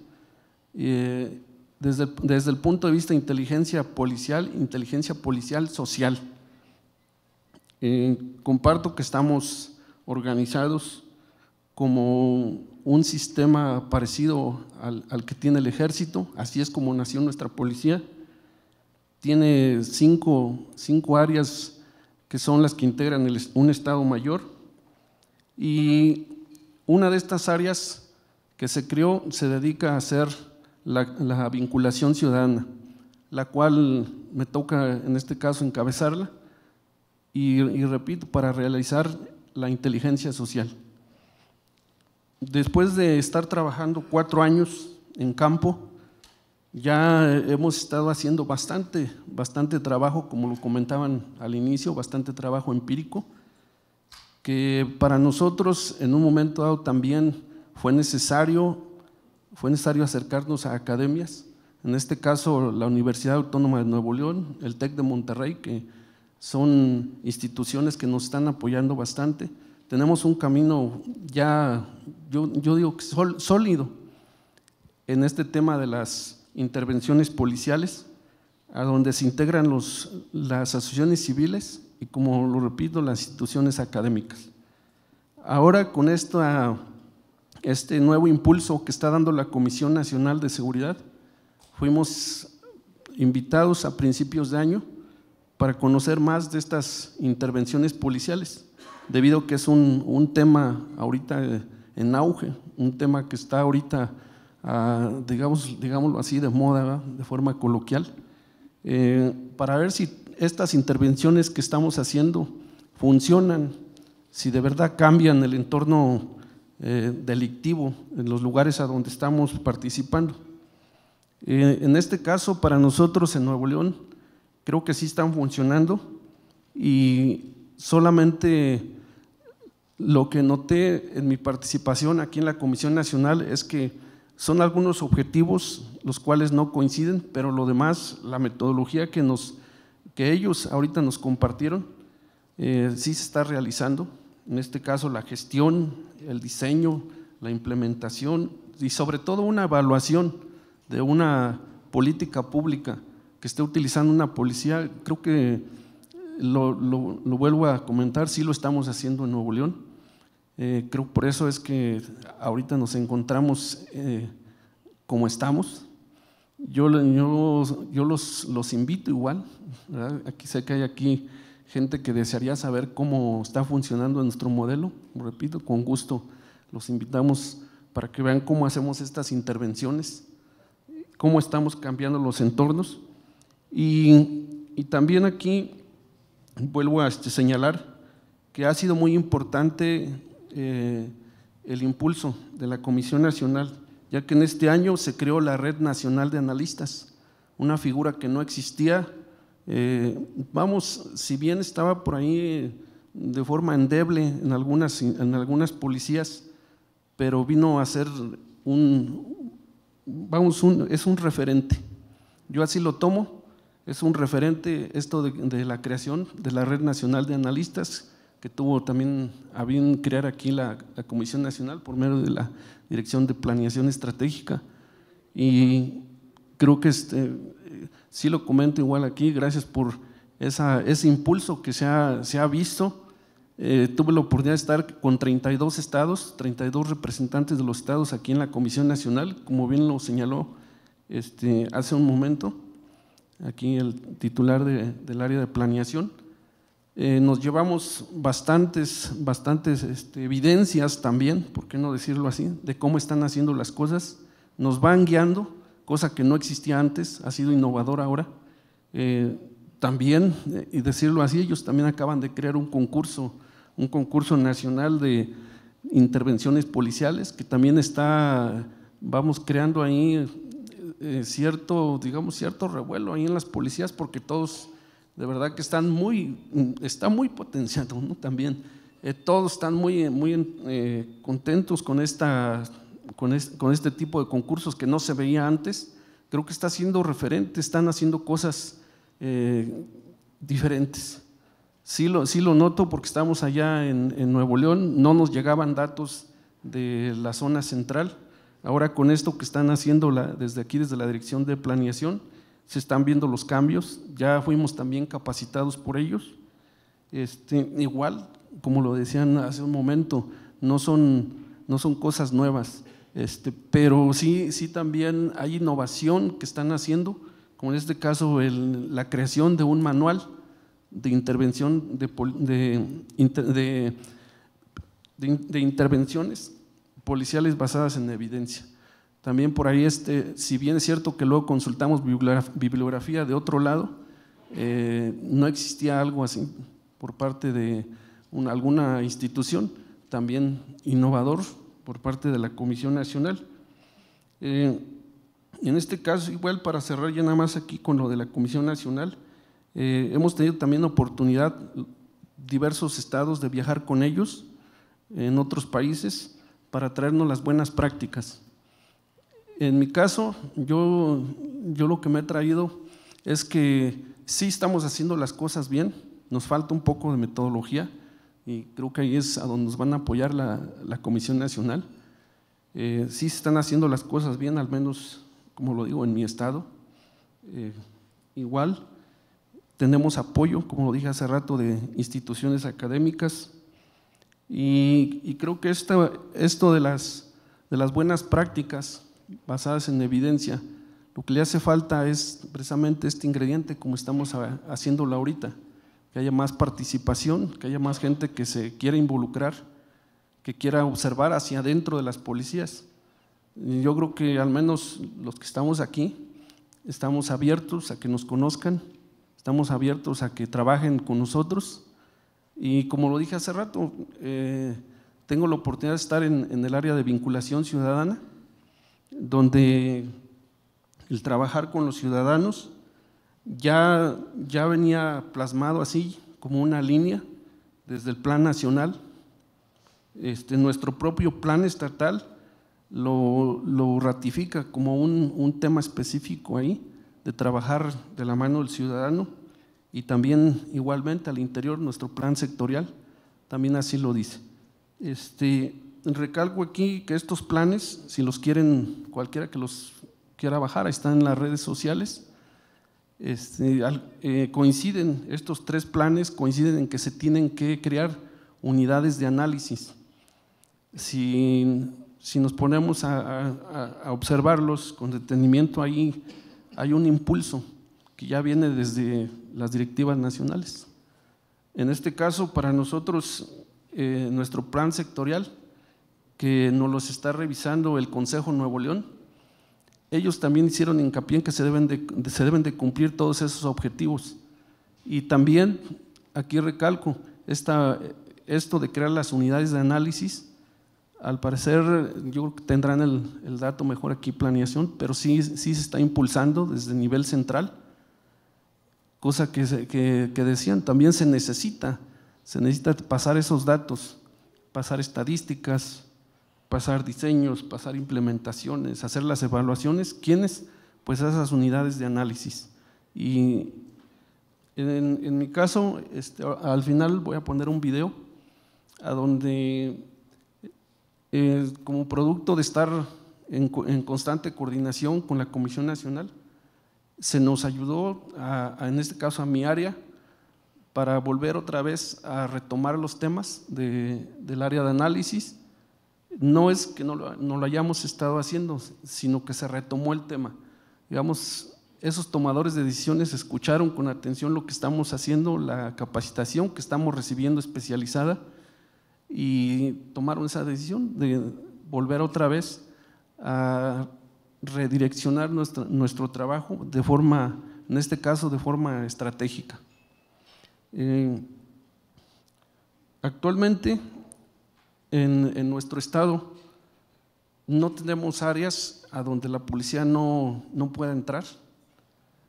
Desde el punto de vista de inteligencia policial social. Comparto que estamos organizados como un sistema parecido al que tiene el Ejército, así es como nació nuestra policía. Tiene 5 áreas que son las que integran un Estado Mayor, y una de estas áreas que se creó se dedica a hacer la vinculación ciudadana, la cual me toca en este caso encabezarla y repito, para realizar la inteligencia social. Después de estar trabajando 4 años en campo, ya hemos estado haciendo bastante trabajo, como lo comentaban al inicio, bastante trabajo empírico, que para nosotros en un momento dado también fue necesario acercarnos a academias, en este caso la Universidad Autónoma de Nuevo León, el TEC de Monterrey, que son instituciones que nos están apoyando bastante. Tenemos un camino ya, yo digo que sólido en este tema de las intervenciones policiales, a donde se integran las asociaciones civiles y, como lo repito, las instituciones académicas. Ahora, con este nuevo impulso que está dando la Comisión Nacional de Seguridad, fuimos invitados a principios de año para conocer más de estas intervenciones policiales, debido a que es un tema ahorita en auge, un tema que está ahorita, digámoslo así, de moda, ¿verdad?, de forma coloquial, para ver si estas intervenciones que estamos haciendo funcionan, si de verdad cambian el entorno delictivo en los lugares a donde estamos participando. En este caso, para nosotros en Nuevo León, creo que sí están funcionando, y solamente lo que noté en mi participación aquí en la Comisión Nacional es que son algunos objetivos los cuales no coinciden, pero lo demás, la metodología que ellos ahorita nos compartieron, sí se está realizando. En este caso, la gestión, el diseño, la implementación y sobre todo una evaluación de una política pública que esté utilizando una policía. Creo que lo vuelvo a comentar, sí lo estamos haciendo en Nuevo León. Creo por eso es que ahorita nos encontramos como estamos. Yo los invito igual, ¿verdad? Aquí sé que hay aquí gente que desearía saber cómo está funcionando nuestro modelo. Repito, con gusto los invitamos para que vean cómo hacemos estas intervenciones, cómo estamos cambiando los entornos. Y también aquí vuelvo a señalar que ha sido muy importante el impulso de la Comisión Nacional, ya que en este año se creó la Red Nacional de Analistas, una figura que no existía. Si bien estaba por ahí de forma endeble en algunas policías, pero vino a ser es un referente. Yo así lo tomo, es un referente esto de la creación de la Red Nacional de Analistas, que tuvo también a bien crear aquí la Comisión Nacional por medio de la Dirección de Planeación Estratégica. Y creo que sí lo comento igual aquí, gracias por ese impulso que se ha visto. Tuve la oportunidad de estar con 32 estados, 32 representantes de los estados aquí en la Comisión Nacional, como bien lo señaló hace un momento, aquí el titular del área de planeación. Nos llevamos bastantes evidencias también, por qué no decirlo así, de cómo están haciendo las cosas. Nos van guiando, cosa que no existía antes, ha sido innovador ahora. También, y decirlo así, ellos también acaban de crear un concurso nacional de intervenciones policiales, que también vamos creando ahí cierto revuelo ahí en las policías, porque todos de verdad que está muy potenciado, ¿no? También todos están muy contentos con este tipo de concursos que no se veía antes. Creo que está siendo referente, están haciendo cosas diferentes. Sí lo noto porque estamos allá en Nuevo León, no nos llegaban datos de la zona central. Ahora con esto que están haciendo desde aquí, desde la Dirección de Planeación, se están viendo los cambios, ya fuimos también capacitados por ellos. Igual, como lo decían hace un momento, no son cosas nuevas, pero sí también hay innovación que están haciendo, como en este caso la creación de un manual de intervención de intervenciones policiales basadas en evidencia. También por ahí, si bien es cierto que luego consultamos bibliografía de otro lado, no existía algo así por parte de alguna institución, también innovador por parte de la Comisión Nacional. En este caso, igual para cerrar ya nada más aquí con lo de la Comisión Nacional, hemos tenido también oportunidad, diversos estados, de viajar con ellos en otros países para traernos las buenas prácticas. En mi caso, yo lo que me he traído es que sí estamos haciendo las cosas bien, nos falta un poco de metodología y creo que ahí es a donde nos van a apoyar la Comisión Nacional. Sí se están haciendo las cosas bien, al menos, como lo digo, en mi estado. Igual, tenemos apoyo, como lo dije hace rato, de instituciones académicas y creo que esto de las buenas prácticas basadas en evidencia, lo que le hace falta es precisamente este ingrediente, como estamos haciéndolo ahorita, que haya más participación, que haya más gente que se quiera involucrar, que quiera observar hacia adentro de las policías. Yo creo que al menos los que estamos aquí estamos abiertos a que nos conozcan, estamos abiertos a que trabajen con nosotros y como lo dije hace rato, tengo la oportunidad de estar en el área de vinculación ciudadana, donde el trabajar con los ciudadanos ya venía plasmado así como una línea desde el plan nacional. Nuestro propio plan estatal lo ratifica como un tema específico ahí, de trabajar de la mano del ciudadano y también igualmente al interior nuestro plan sectorial también así lo dice. Recalco aquí que estos planes, si los quieren, cualquiera que los quiera bajar, están en las redes sociales. Coinciden, estos tres planes coinciden en que se tienen que crear unidades de análisis. Si nos ponemos a observarlos con detenimiento, ahí hay un impulso que ya viene desde las directivas nacionales. En este caso, para nosotros, nuestro plan sectorial, que nos los está revisando el Consejo Nuevo León, ellos también hicieron hincapié en que se deben de cumplir todos esos objetivos. Y también, aquí recalco, esto de crear las unidades de análisis, al parecer, yo creo que tendrán el dato mejor aquí, planeación, pero sí se está impulsando desde el nivel central, cosa que decían, también se necesita pasar esos datos, pasar estadísticas, pasar diseños, pasar implementaciones, hacer las evaluaciones. ¿Quiénes? Pues esas unidades de análisis. Y en mi caso, al final voy a poner un video a donde como producto de estar en constante coordinación con la Comisión Nacional, se nos ayudó, en este caso a mi área, para volver otra vez a retomar los temas del área de análisis. No es que no lo hayamos estado haciendo, sino que se retomó el tema. Digamos, esos tomadores de decisiones escucharon con atención lo que estamos haciendo, la capacitación que estamos recibiendo especializada, y tomaron esa decisión de volver otra vez a redireccionar nuestro trabajo de forma, en este caso, de forma estratégica. Actualmente en nuestro estado no tenemos áreas a donde la policía no pueda entrar,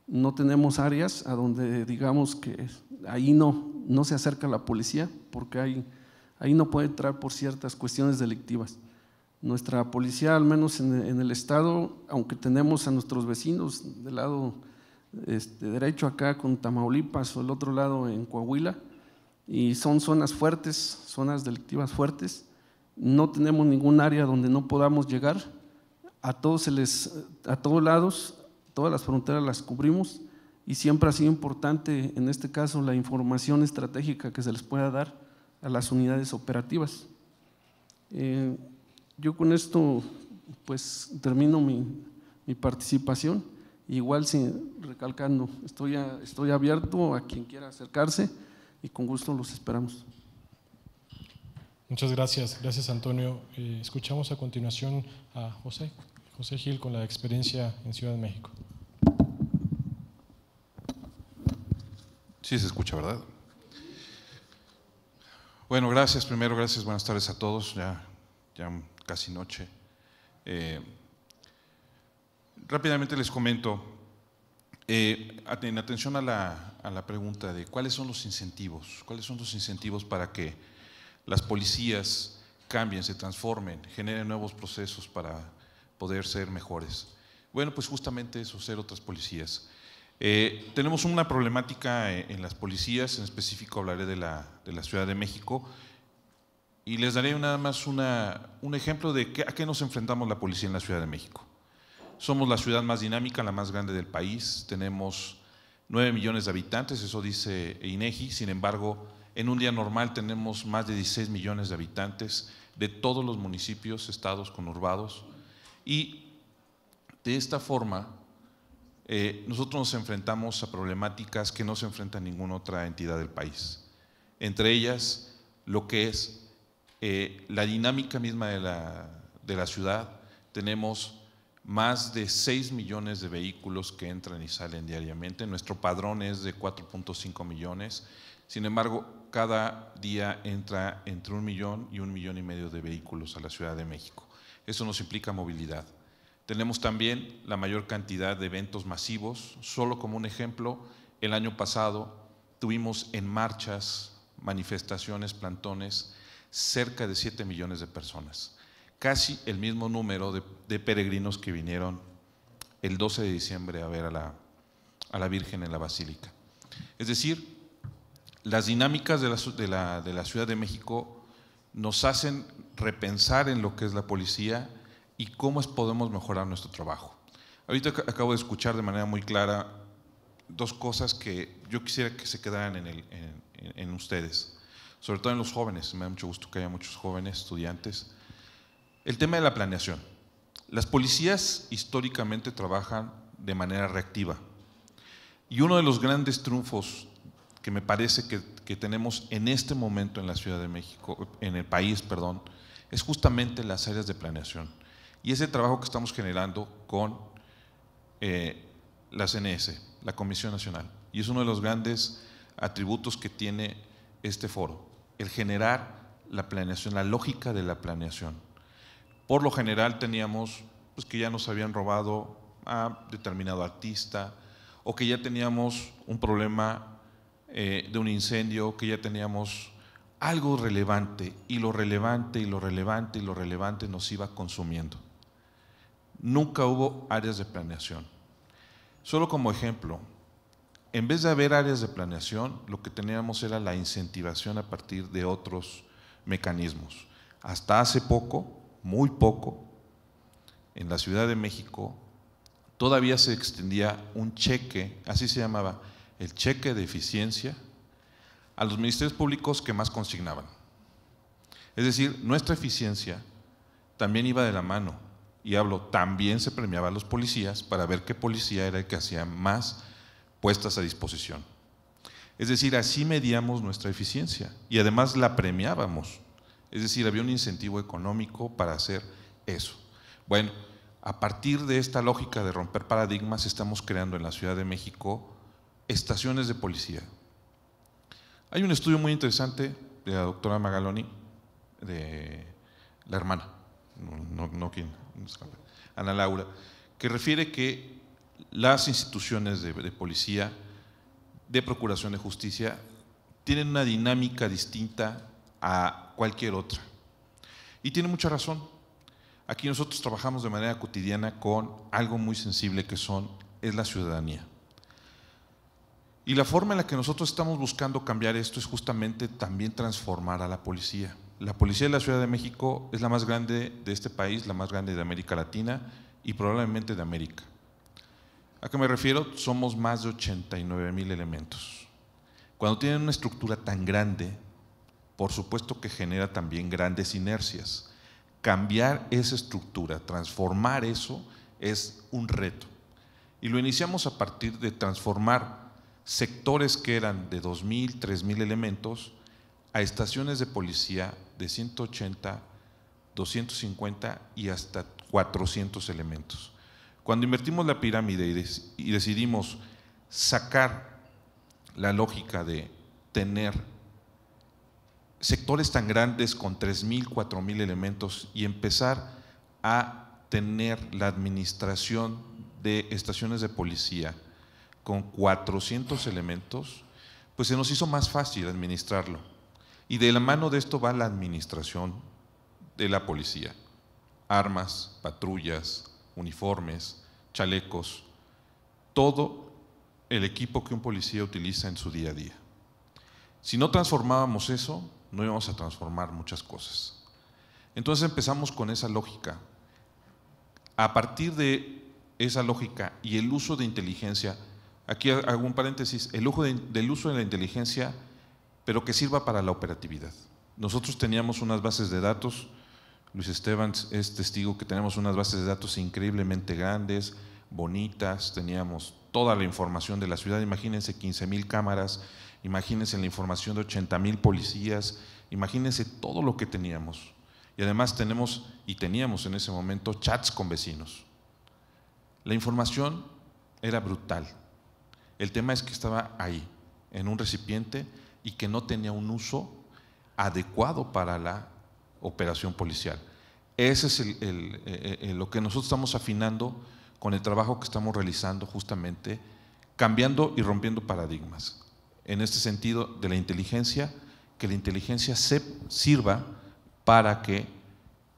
no tenemos áreas a donde digamos que ahí no se acerca la policía, porque ahí no puede entrar por ciertas cuestiones delictivas. Nuestra policía, al menos en el estado, aunque tenemos a nuestros vecinos del lado derecho acá con Tamaulipas o el otro lado en Coahuila, y son zonas fuertes, zonas delictivas fuertes, no tenemos ningún área donde no podamos llegar. A todos lados, todas las fronteras las cubrimos, y siempre ha sido importante, en este caso, la información estratégica que se les pueda dar a las unidades operativas. Yo con esto pues termino mi participación. Igual, recalcando, estoy abierto a quien quiera acercarse y con gusto los esperamos. Muchas gracias, gracias Antonio. Escuchamos a continuación a José Gil con la experiencia en Ciudad de México. Sí se escucha, ¿verdad? Bueno, gracias, primero gracias, buenas tardes a todos, ya casi noche. Rápidamente les comento, en atención a la pregunta de cuáles son los incentivos para que las policías cambien, se transformen, generen nuevos procesos para poder ser mejores. Bueno, pues justamente eso, ser otras policías. Tenemos una problemática en las policías, en específico hablaré de la Ciudad de México, y les daré nada más un ejemplo de a qué nos enfrentamos la policía en la Ciudad de México. Somos la ciudad más dinámica, la más grande del país, tenemos 9 millones de habitantes, eso dice INEGI, sin embargo, en un día normal tenemos más de 16 millones de habitantes de todos los municipios, estados, conurbados, y de esta forma nosotros nos enfrentamos a problemáticas que no se enfrenta ninguna otra entidad del país. Entre ellas, lo que es la dinámica misma de la ciudad. Tenemos más de 6 millones de vehículos que entran y salen diariamente. Nuestro padrón es de 4.5 millones. Sin embargo, cada día entra entre 1 millón y 1,5 millones de vehículos a la Ciudad de México. Eso nos implica movilidad. Tenemos también la mayor cantidad de eventos masivos. Solo como un ejemplo, el año pasado tuvimos en marchas, manifestaciones, plantones, cerca de 7 millones de personas. Casi el mismo número de peregrinos que vinieron el 12 de diciembre a ver a la Virgen en la Basílica. Es decir, las dinámicas de la Ciudad de México nos hacen repensar en lo que es la policía y cómo podemos mejorar nuestro trabajo. Ahorita acabo de escuchar de manera muy clara dos cosas que yo quisiera que se quedaran en ustedes, sobre todo en los jóvenes. Me da mucho gusto que haya muchos jóvenes, estudiantes. El tema de la planeación. Las policías históricamente trabajan de manera reactiva, y uno de los grandes triunfos que me parece que tenemos en este momento en la Ciudad de México, en el país, perdón, es justamente las áreas de planeación y ese trabajo que estamos generando con la CNS, la Comisión Nacional, y es uno de los grandes atributos que tiene este foro, el generar la planeación, la lógica de la planeación. Por lo general teníamos pues, que ya nos habían robado a determinado artista, o que ya teníamos un problema de un incendio, que ya teníamos algo relevante, y lo relevante, y lo relevante, y lo relevante nos iba consumiendo. Nunca hubo áreas de planeación. Solo como ejemplo, en vez de haber áreas de planeación, lo que teníamos era la incentivación a partir de otros mecanismos. Hasta hace poco, muy poco, en la Ciudad de México todavía se extendía un cheque, así se llamaba, el cheque de eficiencia, a los ministerios públicos que más consignaban. Es decir, nuestra eficiencia también iba de la mano, y hablo, también se premiaba a los policías para ver qué policía era el que hacía más puestas a disposición. Es decir, así medíamos nuestra eficiencia y además la premiábamos. Es decir, había un incentivo económico para hacer eso. Bueno, a partir de esta lógica de romper paradigmas, estamos creando en la Ciudad de México estaciones de policía. Hay un estudio muy interesante de la doctora Magaloni, de la hermana, no quien, Ana Laura, que refiere que las instituciones de policía, de procuración de justicia, tienen una dinámica distinta a cualquier otra. Y tiene mucha razón. Aquí nosotros trabajamos de manera cotidiana con algo muy sensible que es la ciudadanía. Y la forma en la que nosotros estamos buscando cambiar esto es justamente también transformar a la policía. La policía de la Ciudad de México es la más grande de este país, la más grande de América Latina y probablemente de América. ¿A qué me refiero? Somos más de 89,000 elementos. Cuando tienen una estructura tan grande, por supuesto que genera también grandes inercias. Cambiar esa estructura, transformar eso, es un reto. Y lo iniciamos a partir de transformar sectores que eran de 2,000, 3,000 elementos a estaciones de policía de 180, 250 y hasta 400 elementos. Cuando invertimos la pirámide y decidimos sacar la lógica de tener sectores tan grandes con 3,000, 4,000 elementos y empezar a tener la administración de estaciones de policía con 400 elementos, pues se nos hizo más fácil administrarlo. Y de la mano de esto va la administración de la policía. Armas, patrullas, uniformes, chalecos, todo el equipo que un policía utiliza en su día a día. Si no transformábamos eso, no íbamos a transformar muchas cosas. Entonces empezamos con esa lógica. A partir de esa lógica y el uso de inteligencia, aquí hago un paréntesis, el uso de la inteligencia, pero que sirva para la operatividad. Nosotros teníamos unas bases de datos, Luis Esteban es testigo que tenemos unas bases de datos increíblemente grandes, bonitas, teníamos toda la información de la ciudad, imagínense 15,000 cámaras, imagínense la información de 80,000 policías, imagínense todo lo que teníamos. Y además teníamos en ese momento chats con vecinos. La información era brutal. El tema es que estaba ahí, en un recipiente y que no tenía un uso adecuado para la operación policial. Ese es lo que nosotros estamos afinando con el trabajo que estamos realizando justamente, cambiando y rompiendo paradigmas. En este sentido de la inteligencia, que la inteligencia sirva para que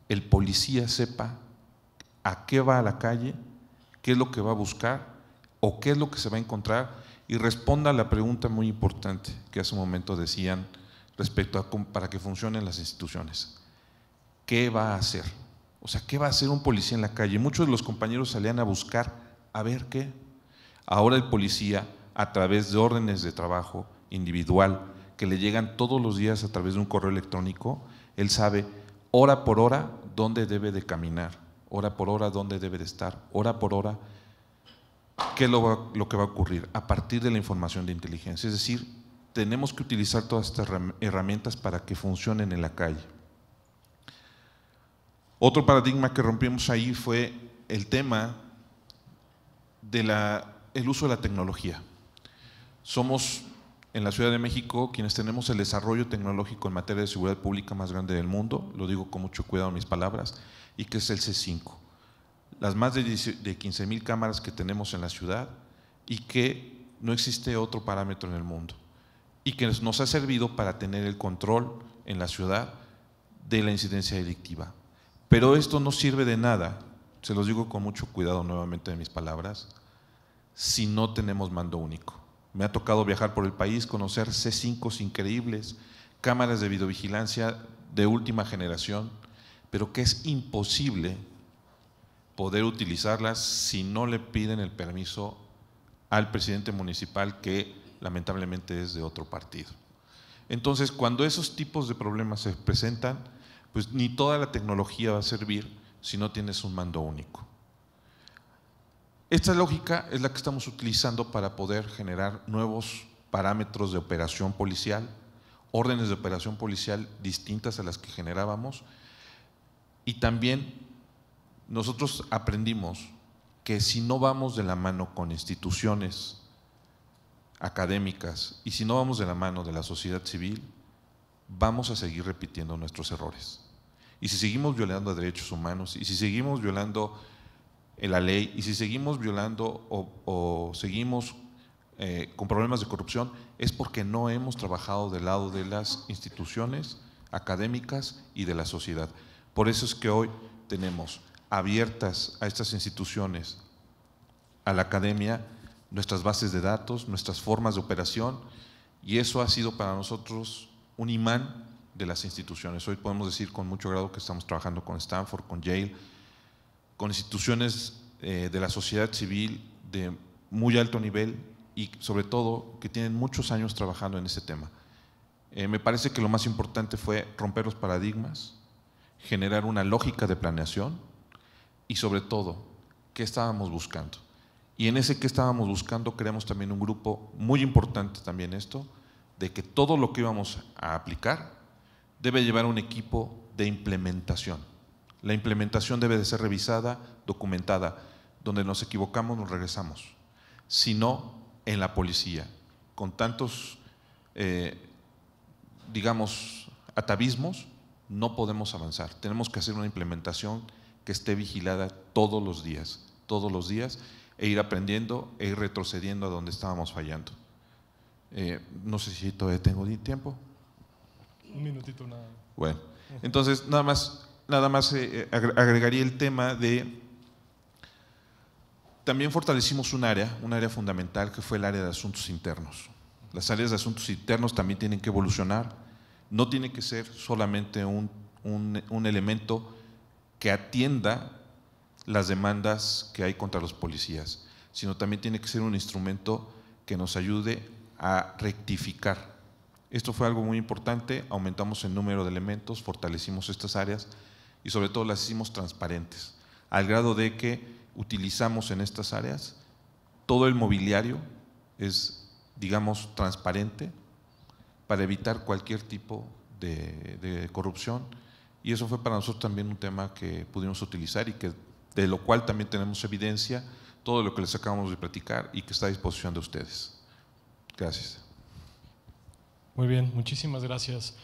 el policía sepa a qué va a la calle, qué es lo que va a buscar o qué es lo que se va a encontrar y responda a la pregunta muy importante que hace un momento decían respecto a para que funcionen las instituciones. ¿Qué va a hacer? O sea, ¿qué va a hacer un policía en la calle? Muchos de los compañeros salían a buscar a ver qué. Ahora el policía, a través de órdenes de trabajo individual que le llegan todos los días a través de un correo electrónico, él sabe hora por hora dónde debe de caminar, hora por hora dónde debe de estar, hora por hora qué es lo que va a ocurrir a partir de la información de inteligencia. Es decir, tenemos que utilizar todas estas herramientas para que funcionen en la calle. Otro paradigma que rompimos ahí fue el tema del uso de la tecnología. Somos en la Ciudad de México quienes tenemos el desarrollo tecnológico en materia de seguridad pública más grande del mundo, lo digo con mucho cuidado en mis palabras, y que es el C5. Las más de 15,000 cámaras que tenemos en la ciudad y que no existe otro parámetro en el mundo y que nos ha servido para tener el control en la ciudad de la incidencia delictiva. Pero esto no sirve de nada, se los digo con mucho cuidado nuevamente de mis palabras, si no tenemos mando único. Me ha tocado viajar por el país, conocer C5s increíbles cámaras de videovigilancia de última generación, pero que es imposible poder utilizarlas si no le piden el permiso al presidente municipal, que lamentablemente es de otro partido. Entonces, cuando esos tipos de problemas se presentan, pues ni toda la tecnología va a servir si no tienes un mando único. Esta lógica es la que estamos utilizando para poder generar nuevos parámetros de operación policial, órdenes de operación policial distintas a las que generábamos, y también nosotros aprendimos que si no vamos de la mano con instituciones académicas y si no vamos de la mano de la sociedad civil, vamos a seguir repitiendo nuestros errores. Y si seguimos violando derechos humanos, y si seguimos violando la ley, y si seguimos violando o seguimos con problemas de corrupción, es porque no hemos trabajado del lado de las instituciones académicas y de la sociedad. Por eso es que hoy tenemos abiertas a estas instituciones, a la academia, nuestras bases de datos, nuestras formas de operación, y eso ha sido para nosotros un imán de las instituciones. Hoy podemos decir con mucho grado que estamos trabajando con Stanford, con Yale, con instituciones de la sociedad civil de muy alto nivel y sobre todo que tienen muchos años trabajando en ese tema. Me parece que lo más importante fue romper los paradigmas, generar una lógica de planeación y sobre todo, ¿qué estábamos buscando? Y en ese que estábamos buscando creamos también un grupo muy importante también esto, de que todo lo que íbamos a aplicar debe llevar un equipo de implementación. La implementación debe de ser revisada, documentada. Donde nos equivocamos nos regresamos. Si no, en la policía, con tantos, digamos, atavismos, no podemos avanzar. Tenemos que hacer una implementación que esté vigilada todos los días, e ir aprendiendo e ir retrocediendo a donde estábamos fallando. No sé si todavía tengo tiempo. Un minutito nada. Bueno, entonces nada más agregaría el tema de… También fortalecimos un área fundamental que fue el área de asuntos internos. Las áreas de asuntos internos también tienen que evolucionar, no tiene que ser solamente un elemento que atienda las demandas que hay contra los policías, sino también tiene que ser un instrumento que nos ayude a rectificar. Esto fue algo muy importante, aumentamos el número de elementos, fortalecimos estas áreas y sobre todo las hicimos transparentes, al grado de que utilizamos en estas áreas todo el mobiliario es, digamos, transparente para evitar cualquier tipo de corrupción, y eso fue para nosotros también un tema que pudimos utilizar y que de lo cual también tenemos evidencia, todo lo que les acabamos de platicar y que está a disposición de ustedes. Gracias. Muy bien, muchísimas gracias.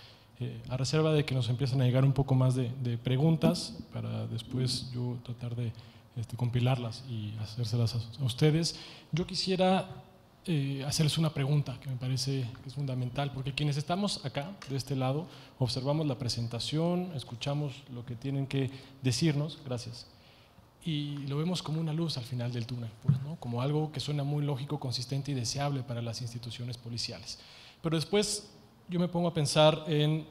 A reserva de que nos empiecen a llegar un poco más de preguntas, para después yo tratar de compilarlas y hacérselas a ustedes. Yo quisiera hacerles una pregunta que me parece que es fundamental, porque quienes estamos acá, de este lado, observamos la presentación, escuchamos lo que tienen que decirnos, gracias, y lo vemos como una luz al final del túnel, pues, ¿no? Como algo que suena muy lógico, consistente y deseable para las instituciones policiales. Pero después yo me pongo a pensar en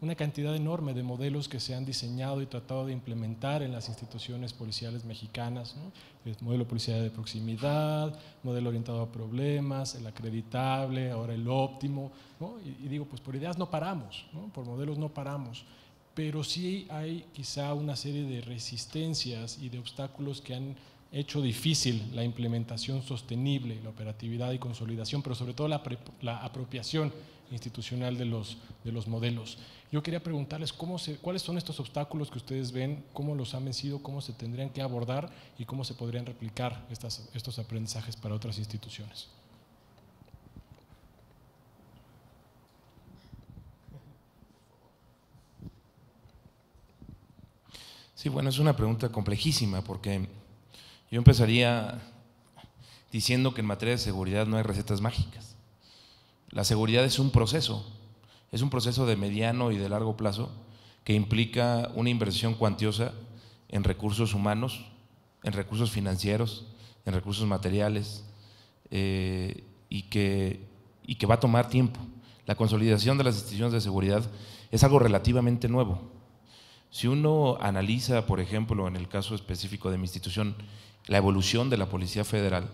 una cantidad enorme de modelos que se han diseñado y tratado de implementar en las instituciones policiales mexicanas, ¿no? El modelo policial de proximidad, modelo orientado a problemas, el acreditable, ahora el óptimo, ¿no? Y digo, pues por ideas no paramos, ¿no? Por modelos no paramos, pero sí hay quizá una serie de resistencias y de obstáculos que han hecho difícil la implementación sostenible, la operatividad y consolidación, pero sobre todo la apropiación institucional de los modelos. Yo quería preguntarles cuáles son estos obstáculos que ustedes ven, cómo los han vencido, cómo se tendrían que abordar y cómo se podrían replicar estos aprendizajes para otras instituciones. Sí, bueno, es una pregunta complejísima porque yo empezaría diciendo que en materia de seguridad no hay recetas mágicas. La seguridad es un proceso de mediano y de largo plazo que implica una inversión cuantiosa en recursos humanos, en recursos financieros, en recursos materiales y que va a tomar tiempo. la consolidación de las instituciones de seguridad es algo relativamente nuevo. Si uno analiza, por ejemplo, en el caso específico de mi institución, la evolución de la Policía Federal,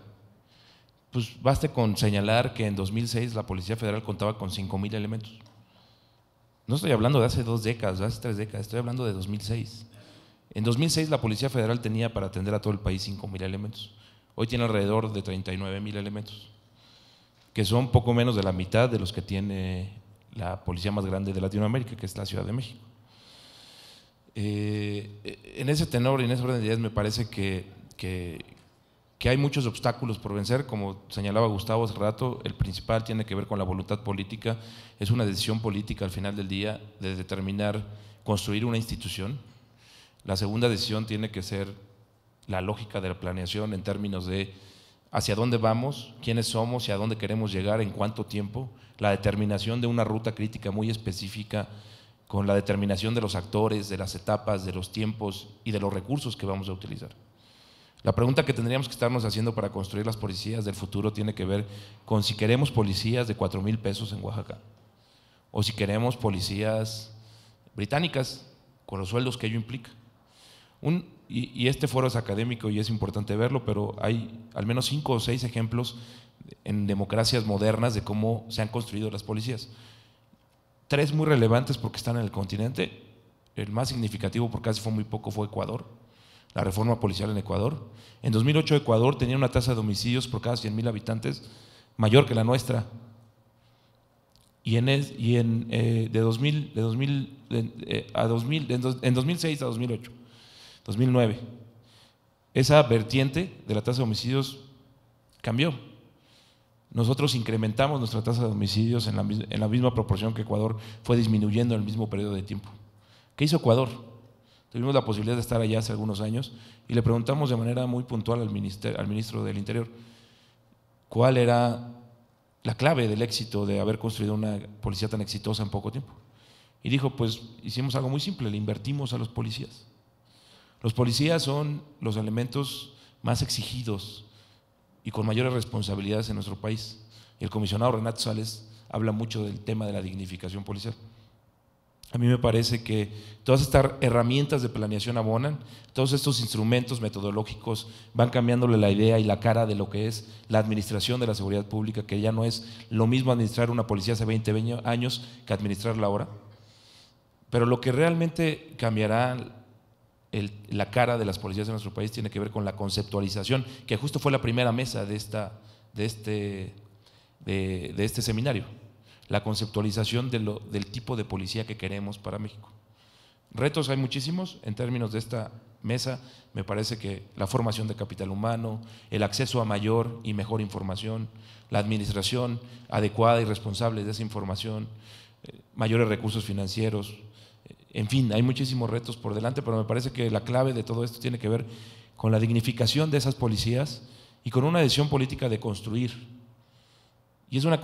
pues baste con señalar que en 2006 la Policía Federal contaba con 5,000 elementos. No estoy hablando de hace 2 décadas, de hace 3 décadas, estoy hablando de 2006. En 2006 la Policía Federal tenía para atender a todo el país 5,000 elementos. Hoy tiene alrededor de 39,000 elementos, que son poco menos de la mitad de los que tiene la policía más grande de Latinoamérica, que es la Ciudad de México. En ese tenor y en ese orden de ideas me parece que hay muchos obstáculos por vencer, como señalaba Gustavo hace rato. El principal tiene que ver con la voluntad política. Es una decisión política al final del día de determinar construir una institución. La segunda decisión tiene que ser la lógica de la planeación en términos de hacia dónde vamos, quiénes somos y a dónde queremos llegar, en cuánto tiempo, la determinación de una ruta crítica muy específica con la determinación de los actores, de las etapas, de los tiempos y de los recursos que vamos a utilizar. La pregunta que tendríamos que estarnos haciendo para construir las policías del futuro tiene que ver con si queremos policías de 4,000 pesos en Oaxaca o si queremos policías británicas con los sueldos que ello implica. Y este foro es académico y es importante verlo, pero hay al menos 5 o 6 ejemplos en democracias modernas de cómo se han construido las policías. 3 muy relevantes porque están en el continente. El más significativo, porque casi fue muy poco, fue Ecuador. La reforma policial en Ecuador. En 2008 Ecuador tenía una tasa de homicidios por cada 100,000 habitantes mayor que la nuestra. En 2006 a 2008, 2009, esa vertiente de la tasa de homicidios cambió. Nosotros incrementamos nuestra tasa de homicidios en la misma proporción que Ecuador fue disminuyendo en el mismo periodo de tiempo. ¿Qué hizo Ecuador? Tuvimos la posibilidad de estar allá hace algunos años y le preguntamos de manera muy puntual al ministro del Interior cuál era la clave del éxito de haber construido una policía tan exitosa en poco tiempo. Y dijo, pues hicimos algo muy simple, le invertimos a los policías. Los policías son los elementos más exigidos y con mayores responsabilidades en nuestro país. Y el comisionado Renato Sales habla mucho del tema de la dignificación policial. A mí me parece que todas estas herramientas de planeación abonan, todos estos instrumentos metodológicos van cambiándole la idea y la cara de lo que es la administración de la seguridad pública, que ya no es lo mismo administrar una policía hace 20 años que administrarla ahora. Pero lo que realmente cambiará la cara de las policías en nuestro país tiene que ver con la conceptualización, que justo fue la primera mesa de este seminario. La conceptualización del tipo de policía que queremos para México. Retos hay muchísimos en términos de esta mesa. Me parece que la formación de capital humano, el acceso a mayor y mejor información, la administración adecuada y responsable de esa información, mayores recursos financieros, en fin, hay muchísimos retos por delante, pero me parece que la clave de todo esto tiene que ver con la dignificación de esas policías y con una decisión política de construir. Y es una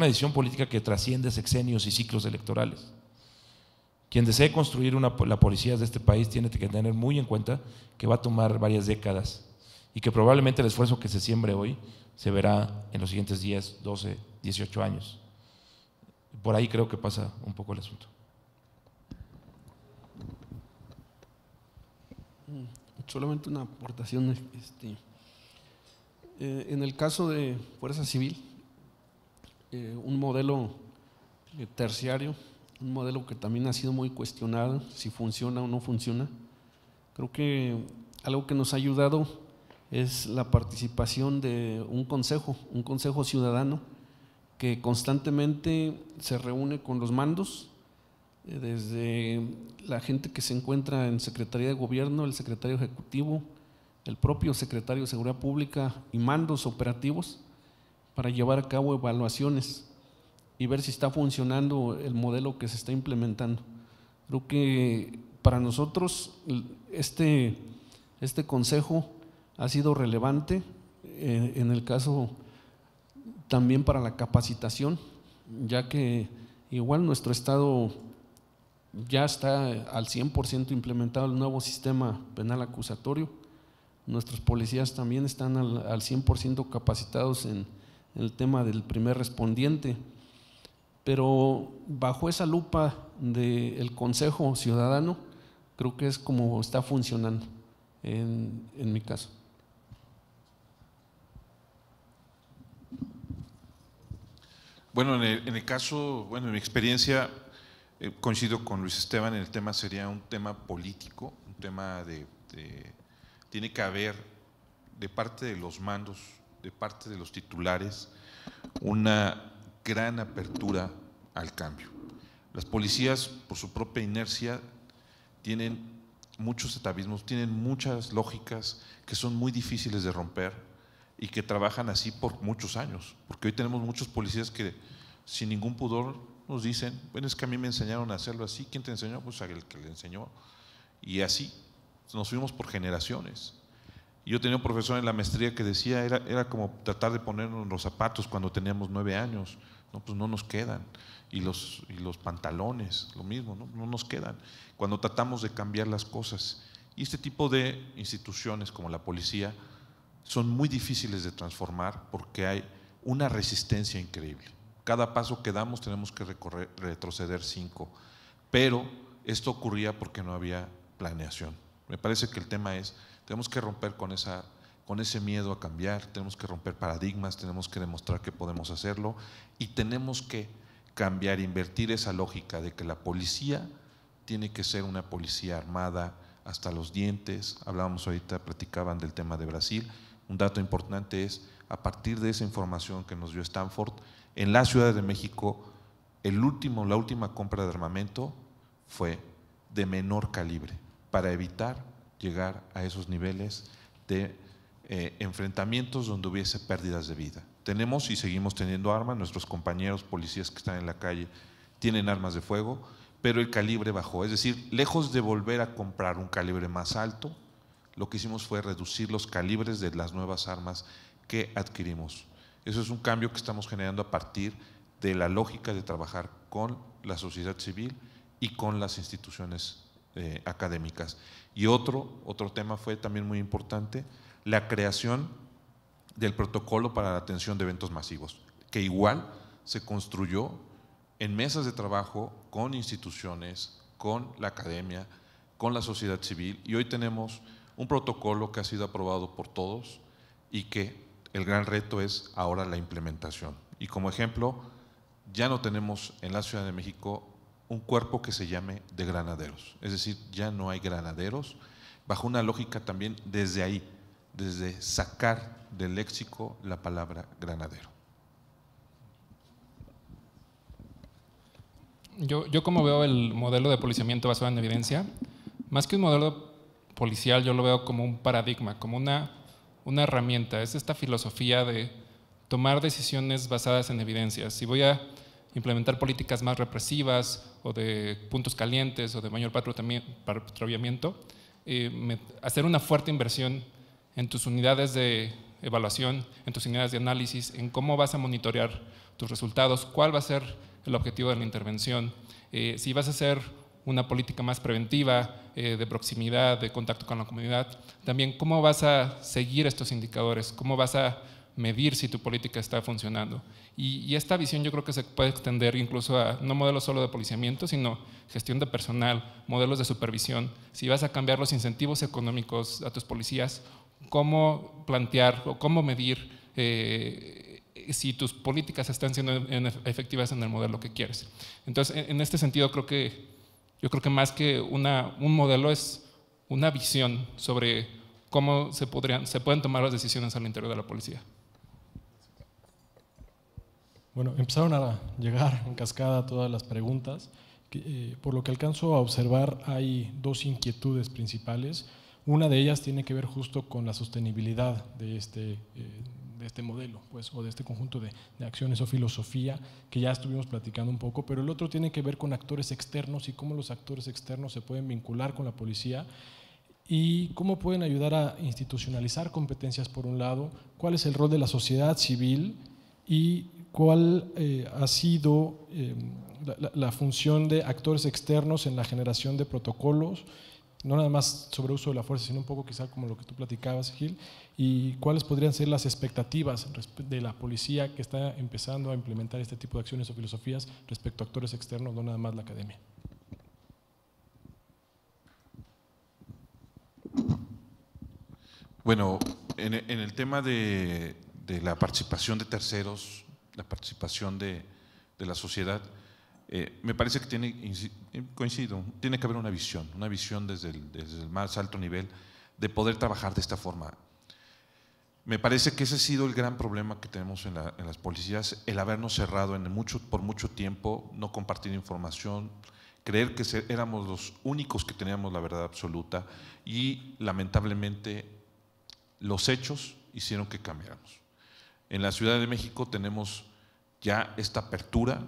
decisión política que trasciende sexenios y ciclos electorales. Quien desee construir la policía de este país tiene que tener muy en cuenta que va a tomar varias décadas y que probablemente el esfuerzo que se siembre hoy se verá en los siguientes 10, 12, 18 años. Por ahí creo que pasa un poco el asunto. Solamente una aportación. En el caso de Fuerza Civil, un modelo terciario, un modelo que también ha sido muy cuestionado, si funciona o no funciona. Creo que algo que nos ha ayudado es la participación de un consejo ciudadano que constantemente se reúne con los mandos, desde la gente que se encuentra en Secretaría de Gobierno, el secretario ejecutivo, el propio secretario de Seguridad Pública y mandos operativos, para llevar a cabo evaluaciones y ver si está funcionando el modelo que se está implementando. Creo que para nosotros este consejo ha sido relevante en el caso también para la capacitación, ya que igual nuestro estado ya está al 100% implementado el nuevo sistema penal acusatorio. Nuestros policías también están al 100% capacitados en el tema del primer respondiente. pero bajo esa lupa del Consejo Ciudadano, creo que es como está funcionando en mi caso. Bueno, en el caso, bueno, en mi experiencia, coincido con Luis Esteban, el tema sería un tema político, un tema tiene que haber de parte de los mandos, de parte de los titulares, una gran apertura al cambio. Las policías, por su propia inercia, tienen muchos atavismos, tienen muchas lógicas que son muy difíciles de romper y que trabajan así por muchos años, porque hoy tenemos muchos policías que sin ningún pudor nos dicen, bueno, es que a mí me enseñaron a hacerlo así. ¿Quién te enseñó? Pues el que le enseñó. Y así nos fuimos por generaciones. Y yo tenía un profesor en la maestría que decía, era como tratar de ponernos los zapatos cuando teníamos 9 años. No, pues no nos quedan. Y los pantalones, lo mismo, no nos quedan. Cuando tratamos de cambiar las cosas. Y este tipo de instituciones como la policía son muy difíciles de transformar porque hay una resistencia increíble. Cada paso que damos tenemos que retroceder 5, pero esto ocurría porque no había planeación. Me parece que el tema es, tenemos que romper con ese miedo a cambiar, tenemos que romper paradigmas, tenemos que demostrar que podemos hacerlo y tenemos que cambiar, invertir esa lógica de que la policía tiene que ser una policía armada hasta los dientes. Hablábamos ahorita, platicaban del tema de Brasil. Un dato importante es, a partir de esa información que nos dio Stanford, en la Ciudad de México, la última compra de armamento fue de menor calibre, para evitar llegar a esos niveles de enfrentamientos donde hubiese pérdidas de vida. Tenemos y seguimos teniendo armas, nuestros compañeros policías que están en la calle tienen armas de fuego, pero el calibre bajó, es decir, lejos de volver a comprar un calibre más alto, lo que hicimos fue reducir los calibres de las nuevas armas que adquirimos. Eso es un cambio que estamos generando a partir de la lógica de trabajar con la sociedad civil y con las instituciones académicas. Y otro tema fue también muy importante, la creación del protocolo para la atención de eventos masivos, que igual se construyó en mesas de trabajo con instituciones, con la academia, con la sociedad civil, y hoy tenemos un protocolo que ha sido aprobado por todos y que el gran reto es ahora la implementación. Y como ejemplo, ya no tenemos en la Ciudad de México un cuerpo que se llame de granaderos, es decir, ya no hay granaderos, bajo una lógica también desde ahí, desde sacar del léxico la palabra granadero. Yo como veo el modelo de policiamiento basado en evidencia, más que un modelo policial, yo lo veo como un paradigma, como una herramienta. Es esta filosofía de tomar decisiones basadas en evidencias. Si voy a implementar políticas más represivas o de puntos calientes o de mayor patrullamiento, hacer una fuerte inversión en tus unidades de evaluación, en tus unidades de análisis, en cómo vas a monitorear tus resultados, cuál va a ser el objetivo de la intervención, si vas a hacer una política más preventiva, de proximidad, de contacto con la comunidad, también cómo vas a seguir estos indicadores, cómo vas a medir si tu política está funcionando. Y esta visión yo creo que se puede extender incluso a no modelos solo de policiamiento, sino gestión de personal, modelos de supervisión. Si vas a cambiar los incentivos económicos a tus policías, cómo plantear o cómo medir si tus políticas están siendo efectivas en el modelo que quieres. Entonces, en este sentido, yo creo que más que un modelo es una visión sobre cómo se pueden tomar las decisiones al interior de la policía. Bueno, empezaron a llegar en cascada todas las preguntas. Por lo que alcanzo a observar, hay dos inquietudes principales. Una de ellas tiene que ver justo con la sostenibilidad de este modelo, pues, o de este conjunto de acciones o filosofía que ya estuvimos platicando un poco, pero el otro tiene que ver con actores externos y cómo los actores externos se pueden vincular con la policía y cómo pueden ayudar a institucionalizar competencias por un lado, cuál es el rol de la sociedad civil y cuál ha sido la función de actores externos en la generación de protocolos no nada más sobre uso de la fuerza, sino un poco quizá como lo que tú platicabas, Gil, y cuáles podrían ser las expectativas de la policía que está empezando a implementar este tipo de acciones o filosofías respecto a actores externos, no nada más la academia. Bueno, en el tema de la participación de terceros, la participación de la sociedad, me parece que coincido, tiene que haber una visión desde el más alto nivel de poder trabajar de esta forma. Me parece que ese ha sido el gran problema que tenemos en las policías, el habernos cerrado por mucho tiempo, no compartir información, creer que éramos los únicos que teníamos la verdad absoluta y lamentablemente los hechos hicieron que cambiáramos. En la Ciudad de México tenemos ya esta apertura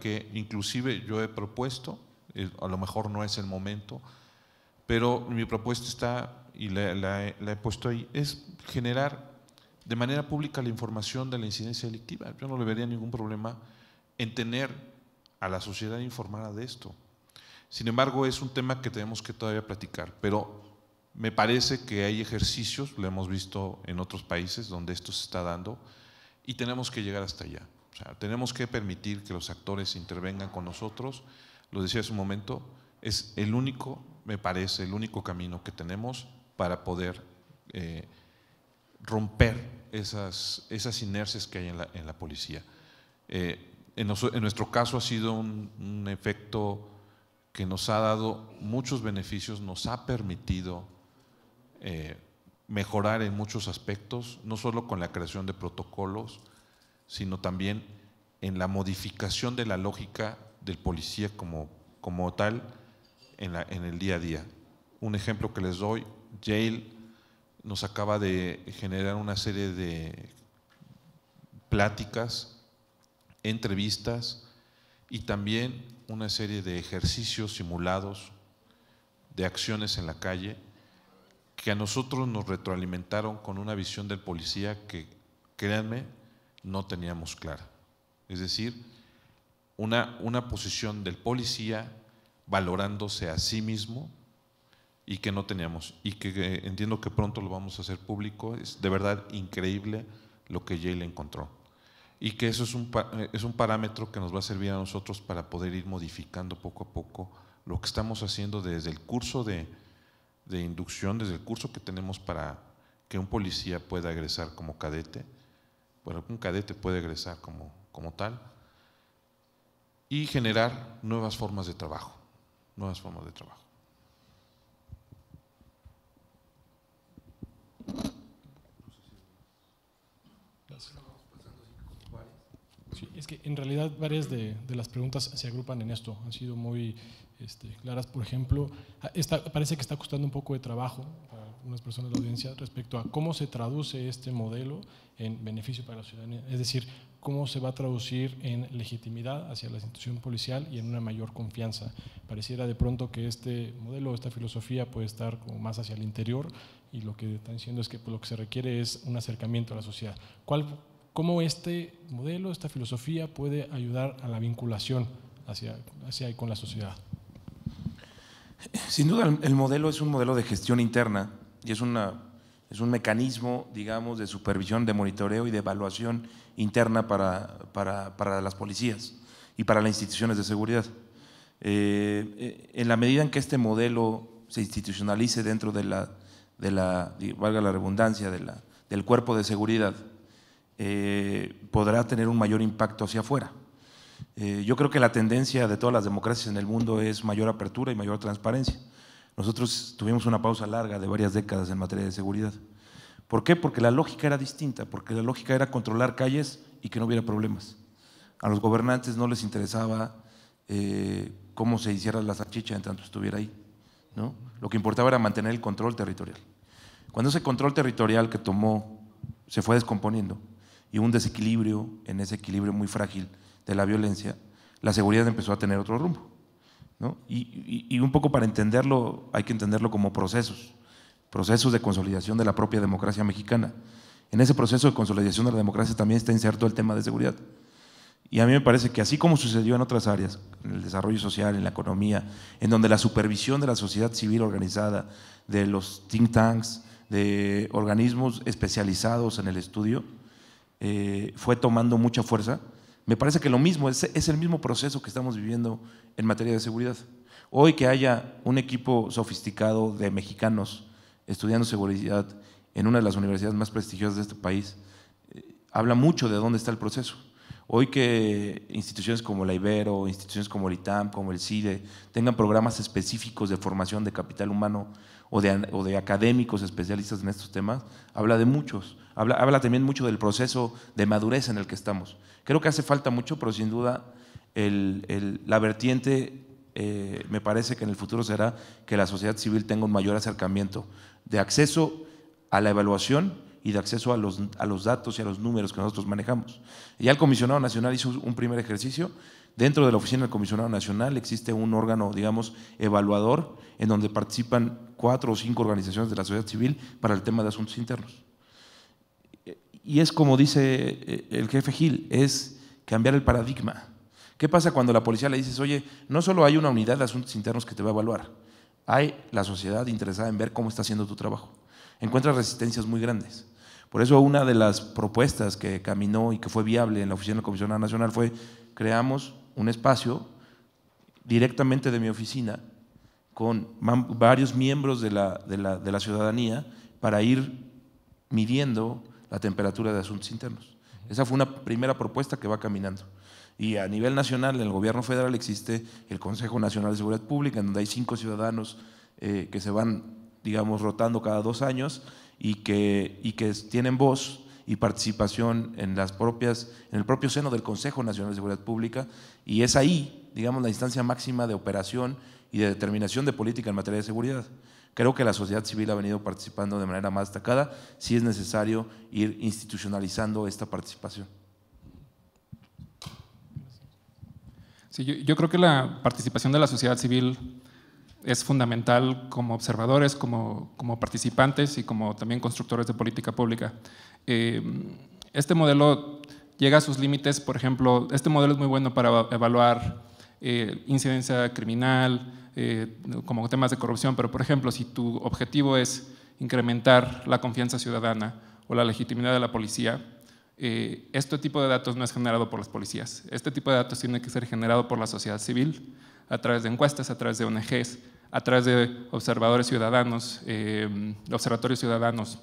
que inclusive yo he propuesto, a lo mejor no es el momento, pero mi propuesta está, y la he puesto ahí, es generar de manera pública la información de la incidencia delictiva. Yo no le vería ningún problema en tener a la sociedad informada de esto. Sin embargo, es un tema que tenemos que todavía platicar, pero me parece que hay ejercicios, lo hemos visto en otros países donde esto se está dando, y tenemos que llegar hasta allá. O sea, tenemos que permitir que los actores intervengan con nosotros. Lo decía hace un momento, es el único, me parece, el único camino que tenemos para poder romper esas inercias que hay en la policía. En nuestro caso ha sido un efecto que nos ha dado muchos beneficios, nos ha permitido mejorar en muchos aspectos, no solo con la creación de protocolos, sino también en la modificación de la lógica del policía como tal en el día a día. Un ejemplo que les doy, Yale nos acaba de generar una serie de pláticas, entrevistas y también una serie de ejercicios simulados de acciones en la calle que a nosotros nos retroalimentaron con una visión del policía que, créanme, no teníamos clara. Es decir, una posición del policía valorándose a sí mismo y que no teníamos, y que entiendo que pronto lo vamos a hacer público. Es de verdad increíble lo que Yale encontró, y que eso es un parámetro que nos va a servir a nosotros para poder ir modificando poco a poco lo que estamos haciendo desde el curso de inducción, desde el curso que tenemos para que un policía pueda egresar como cadete. Bueno, un cadete puede egresar como tal, y generar nuevas formas de trabajo, Sí, es que en realidad varias de las preguntas se agrupan en esto, han sido muy claras. Por ejemplo, parece que está costando un poco de trabajo para algunas personas de la audiencia respecto a cómo se traduce este modelo en beneficio para la ciudadanía, es decir, cómo se va a traducir en legitimidad hacia la institución policial y en una mayor confianza. Pareciera de pronto que este modelo, esta filosofía puede estar como más hacia el interior, y lo que están diciendo es que lo que se requiere es un acercamiento a la sociedad. ¿Cómo este modelo, esta filosofía puede ayudar a la vinculación hacia y con la sociedad? Sin duda, el modelo es un modelo de gestión interna y es un mecanismo, digamos, de supervisión, de monitoreo y de evaluación interna para las policías y para las instituciones de seguridad. En la medida en que este modelo se institucionalice dentro de la valga la redundancia, del cuerpo de seguridad, podrá tener un mayor impacto hacia afuera. Yo creo que la tendencia de todas las democracias en el mundo es mayor apertura y mayor transparencia. Nosotros tuvimos una pausa larga de varias décadas en materia de seguridad. ¿Por qué? Porque la lógica era distinta, porque la lógica era controlar calles y que no hubiera problemas. A los gobernantes no les interesaba cómo se hiciera la salchicha en tanto estuviera ahí, ¿no? Lo que importaba era mantener el control territorial. Cuando ese control territorial que tomó se fue descomponiendo y un desequilibrio, en ese equilibrio muy frágil de la violencia, la seguridad empezó a tener otro rumbo, ¿no? Y un poco para entenderlo, hay que entenderlo como procesos de consolidación de la propia democracia mexicana. En ese proceso de consolidación de la democracia también está inserto el tema de seguridad. Y a mí me parece que así como sucedió en otras áreas, en el desarrollo social, en la economía, en donde la supervisión de la sociedad civil organizada, de los think tanks, de organismos especializados en el estudio, fue tomando mucha fuerza, me parece que lo mismo, es el mismo proceso que estamos viviendo en materia de seguridad. Hoy que haya un equipo sofisticado de mexicanos estudiando seguridad en una de las universidades más prestigiosas de este país, habla mucho de dónde está el proceso. Hoy que instituciones como la Ibero, instituciones como el ITAM, como el CIDE, tengan programas específicos de formación de capital humano o de académicos especialistas en estos temas, habla de muchos, habla también mucho del proceso de madurez en el que estamos. Creo que hace falta mucho, pero sin duda la vertiente, me parece que en el futuro será que la sociedad civil tenga un mayor acercamiento de acceso a la evaluación y de acceso a los datos y a los números que nosotros manejamos. Ya el Comisionado Nacional hizo un primer ejercicio. Dentro de la oficina del Comisionado Nacional existe un órgano, digamos, evaluador, en donde participan 4 o 5 organizaciones de la sociedad civil para el tema de asuntos internos. Y es como dice el jefe Gil, es cambiar el paradigma. ¿Qué pasa cuando la policía le dices, oye, no solo hay una unidad de asuntos internos que te va a evaluar, hay la sociedad interesada en ver cómo está haciendo tu trabajo? Encuentras resistencias muy grandes. Por eso una de las propuestas que caminó y que fue viable en la oficina del Comisionado Nacional fue creamos un espacio directamente de mi oficina con varios miembros de la ciudadanía para ir midiendo la temperatura de asuntos internos. Esa fue una primera propuesta que va caminando. Y a nivel nacional, en el gobierno federal existe el Consejo Nacional de Seguridad Pública, en donde hay 5 ciudadanos que se van, digamos, rotando cada 2 años y que tienen voz y participación en el propio seno del Consejo Nacional de Seguridad Pública, y es ahí, digamos, la instancia máxima de operación y de determinación de política en materia de seguridad. Creo que la sociedad civil ha venido participando de manera más destacada, sí es necesario ir institucionalizando esta participación. Sí, yo creo que la participación de la sociedad civil es fundamental como observadores, como participantes y como también constructores de política pública. Este modelo llega a sus límites, por ejemplo, este modelo es muy bueno para evaluar incidencia criminal, como temas de corrupción, pero por ejemplo, si tu objetivo es incrementar la confianza ciudadana o la legitimidad de la policía, este tipo de datos no es generado por las policías. Este tipo de datos tiene que ser generado por la sociedad civil, a través de encuestas, a través de ONGs, a través de observadores ciudadanos, observatorios ciudadanos.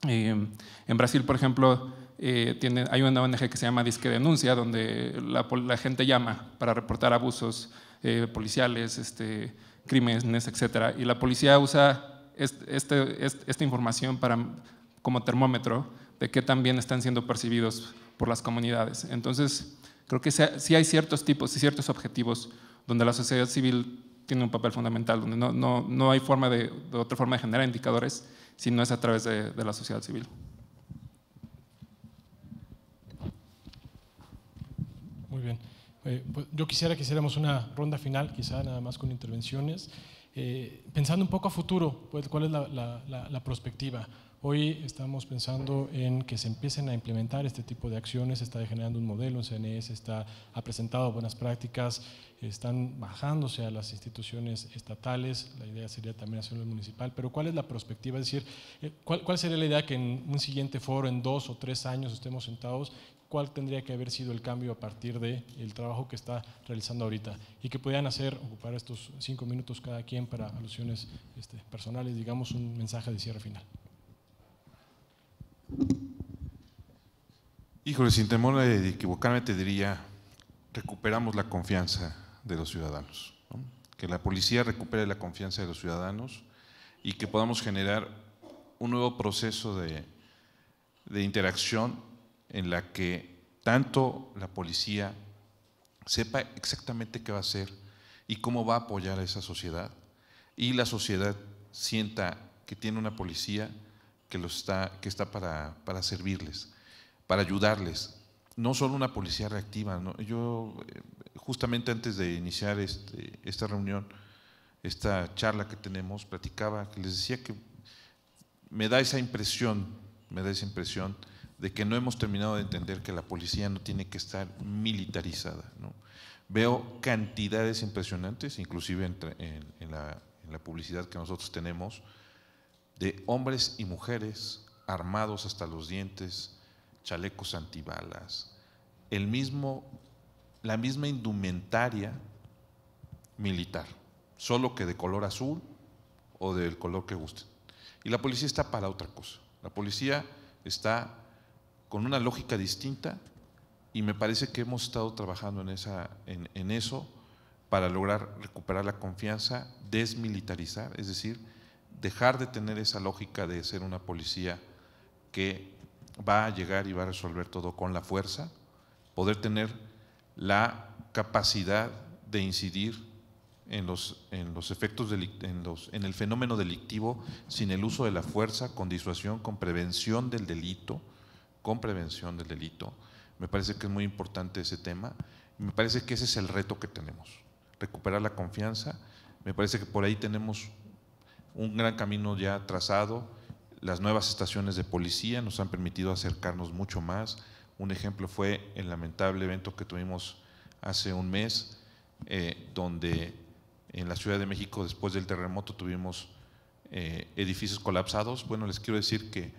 En Brasil, por ejemplo, hay una ONG que se llama Disque Denuncia, donde la gente llama para reportar abusos policiales, crímenes, etc. Y la policía usa esta información como termómetro de qué tan bien están siendo percibidos por las comunidades. Entonces, creo que sí hay ciertos tipos y ciertos objetivos donde la sociedad civil tiene un papel fundamental, donde no hay otra forma de generar indicadores si no es a través de la sociedad civil. Muy bien. Pues yo quisiera que hiciéramos una ronda final, quizá nada más con intervenciones. Pensando un poco a futuro, pues, ¿cuál es la perspectiva? Hoy estamos pensando en que se empiecen a implementar este tipo de acciones, se está generando un modelo, en CNS ha presentado buenas prácticas, están bajándose a las instituciones estatales, la idea sería también hacerlo en municipal, pero ¿cuál es la perspectiva? Es decir, ¿cuál sería la idea que en un siguiente foro, en 2 o 3 años estemos sentados? ¿Cuál tendría que haber sido el cambio a partir del trabajo que está realizando ahorita? Y que pudieran ocupar estos 5 minutos cada quien para alusiones personales, digamos, un mensaje de cierre final. Híjole, sin temor de equivocarme, te diría, recuperamos la confianza de los ciudadanos, ¿no? Que la policía recupere la confianza de los ciudadanos y que podamos generar un nuevo proceso de interacción en la que tanto la policía sepa exactamente qué va a hacer y cómo va a apoyar a esa sociedad, y la sociedad sienta que tiene una policía que está para servirles, para ayudarles. No solo una policía reactiva, ¿no? Yo justamente antes de iniciar esta reunión, esta charla que tenemos, platicaba, que les decía que me da esa impresión de que no hemos terminado de entender que la policía no tiene que estar militarizada, ¿no? Veo cantidades impresionantes, inclusive en la publicidad que nosotros tenemos, de hombres y mujeres armados hasta los dientes, chalecos antibalas, la misma indumentaria militar, solo que de color azul o del color que gusten. Y la policía está para otra cosa. La policía está con una lógica distinta y me parece que hemos estado trabajando en eso para lograr recuperar la confianza, desmilitarizar, es decir, dejar de tener esa lógica de ser una policía que va a llegar y va a resolver todo con la fuerza, poder tener la capacidad de incidir en los efectos, en el fenómeno delictivo sin el uso de la fuerza, con disuasión, con prevención del delito, Me parece que es muy importante ese tema, y me parece que ese es el reto que tenemos, recuperar la confianza. Me parece que por ahí tenemos un gran camino ya trazado. Las nuevas estaciones de policía nos han permitido acercarnos mucho más. Un ejemplo fue el lamentable evento que tuvimos hace un mes, donde en la Ciudad de México, después del terremoto, tuvimos edificios colapsados. Bueno, les quiero decir que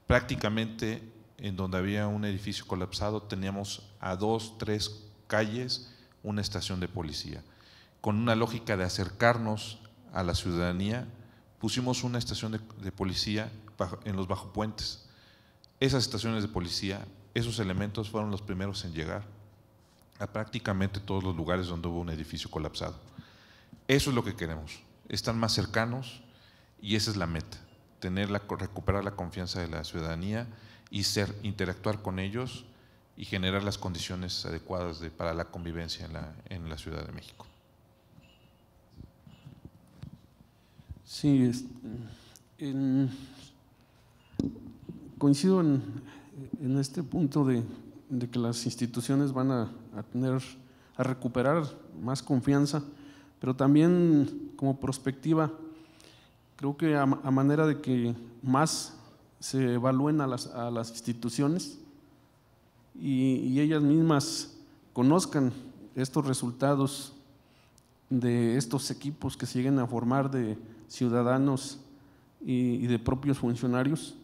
prácticamente en donde había un edificio colapsado teníamos a 2, 3 calles una estación de policía. Con una lógica de acercarnos a la ciudadanía, pusimos una estación de policía en los bajopuentes. Esas estaciones de policía, esos elementos fueron los primeros en llegar a prácticamente todos los lugares donde hubo un edificio colapsado. Eso es lo que queremos, estar más cercanos, y esa es la meta, recuperar la confianza de la ciudadanía y interactuar con ellos y generar las condiciones adecuadas para la convivencia en la Ciudad de México. Sí, coincido en este punto de que las instituciones van a recuperar más confianza, pero también como perspectiva, creo que a manera de que más se evalúen a las instituciones y ellas mismas conozcan estos resultados de estos equipos que se lleguen a formar de ciudadanos y de propios funcionarios,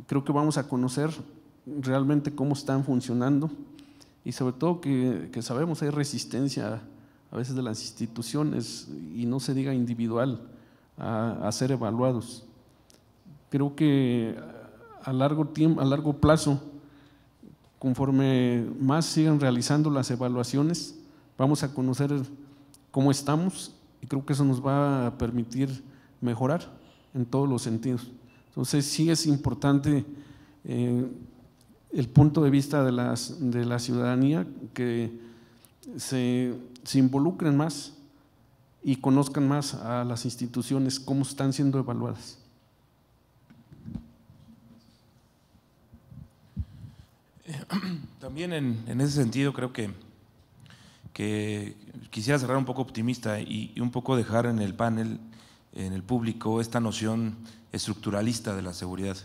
creo que vamos a conocer realmente cómo están funcionando, y sobre todo que sabemos hay resistencia a veces de las instituciones, y no se diga individual, a ser evaluados. Creo que a largo plazo, conforme más sigan realizando las evaluaciones, vamos a conocer cómo estamos, y creo que eso nos va a permitir mejorar en todos los sentidos. Entonces sí es importante el punto de vista de la ciudadanía, que se involucren más y conozcan más a las instituciones, cómo están siendo evaluadas. También en ese sentido creo que quisiera cerrar un poco optimista y un poco dejar en el panel, en el público, esta noción estructuralista de la seguridad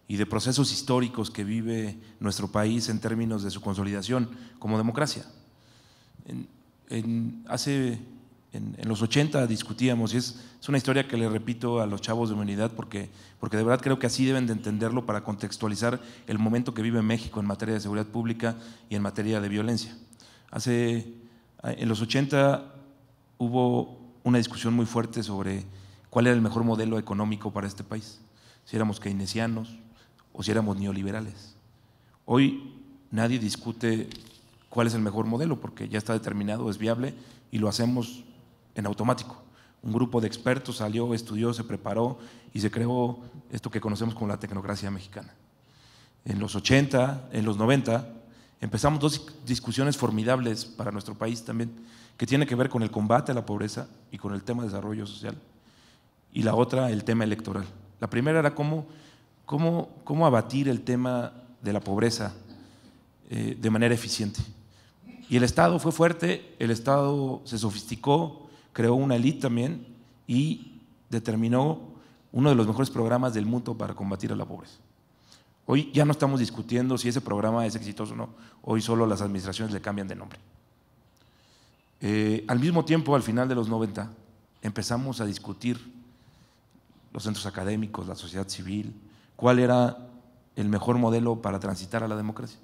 y de procesos históricos que vive nuestro país en términos de su consolidación como democracia. En los 80 discutíamos, y es una historia que le repito a los chavos de mi unidad porque de verdad creo que así deben de entenderlo para contextualizar el momento que vive México en materia de seguridad pública y en materia de violencia. En los 80 hubo una discusión muy fuerte sobre cuál era el mejor modelo económico para este país, si éramos keynesianos o si éramos neoliberales. Hoy nadie discute cuál es el mejor modelo porque ya está determinado, es viable y lo hacemos en automático. Un grupo de expertos salió, estudió, se preparó y se creó esto que conocemos como la tecnocracia mexicana. En los 80, en los 90, empezamos dos discusiones formidables para nuestro país también, que tiene que ver con el combate a la pobreza y con el tema de desarrollo social, y la otra, el tema electoral. La primera era cómo abatir el tema de la pobreza de manera eficiente. Y el Estado fue fuerte, el Estado se sofisticó, creó una élite también y determinó uno de los mejores programas del mundo para combatir a la pobreza. Hoy ya no estamos discutiendo si ese programa es exitoso o no, hoy solo las administraciones le cambian de nombre. Al mismo tiempo, al final de los 90, empezamos a discutir los centros académicos, la sociedad civil, cuál era el mejor modelo para transitar a la democracia.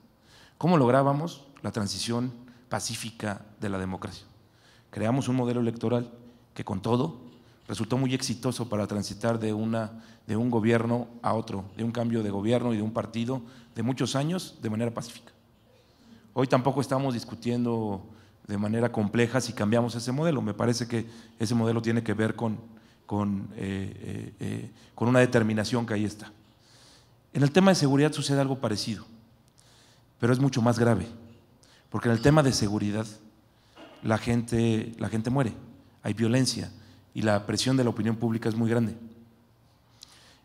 ¿Cómo lográbamos la transición pacífica de la democracia? Creamos un modelo electoral que con todo resultó muy exitoso para transitar de un gobierno a otro, de un cambio de gobierno y de un partido de muchos años de manera pacífica. Hoy tampoco estamos discutiendo de manera compleja si cambiamos ese modelo. Me parece que ese modelo tiene que ver con una determinación que ahí está. En el tema de seguridad sucede algo parecido, pero es mucho más grave, porque en el tema de seguridad la gente muere, hay violencia y la presión de la opinión pública es muy grande.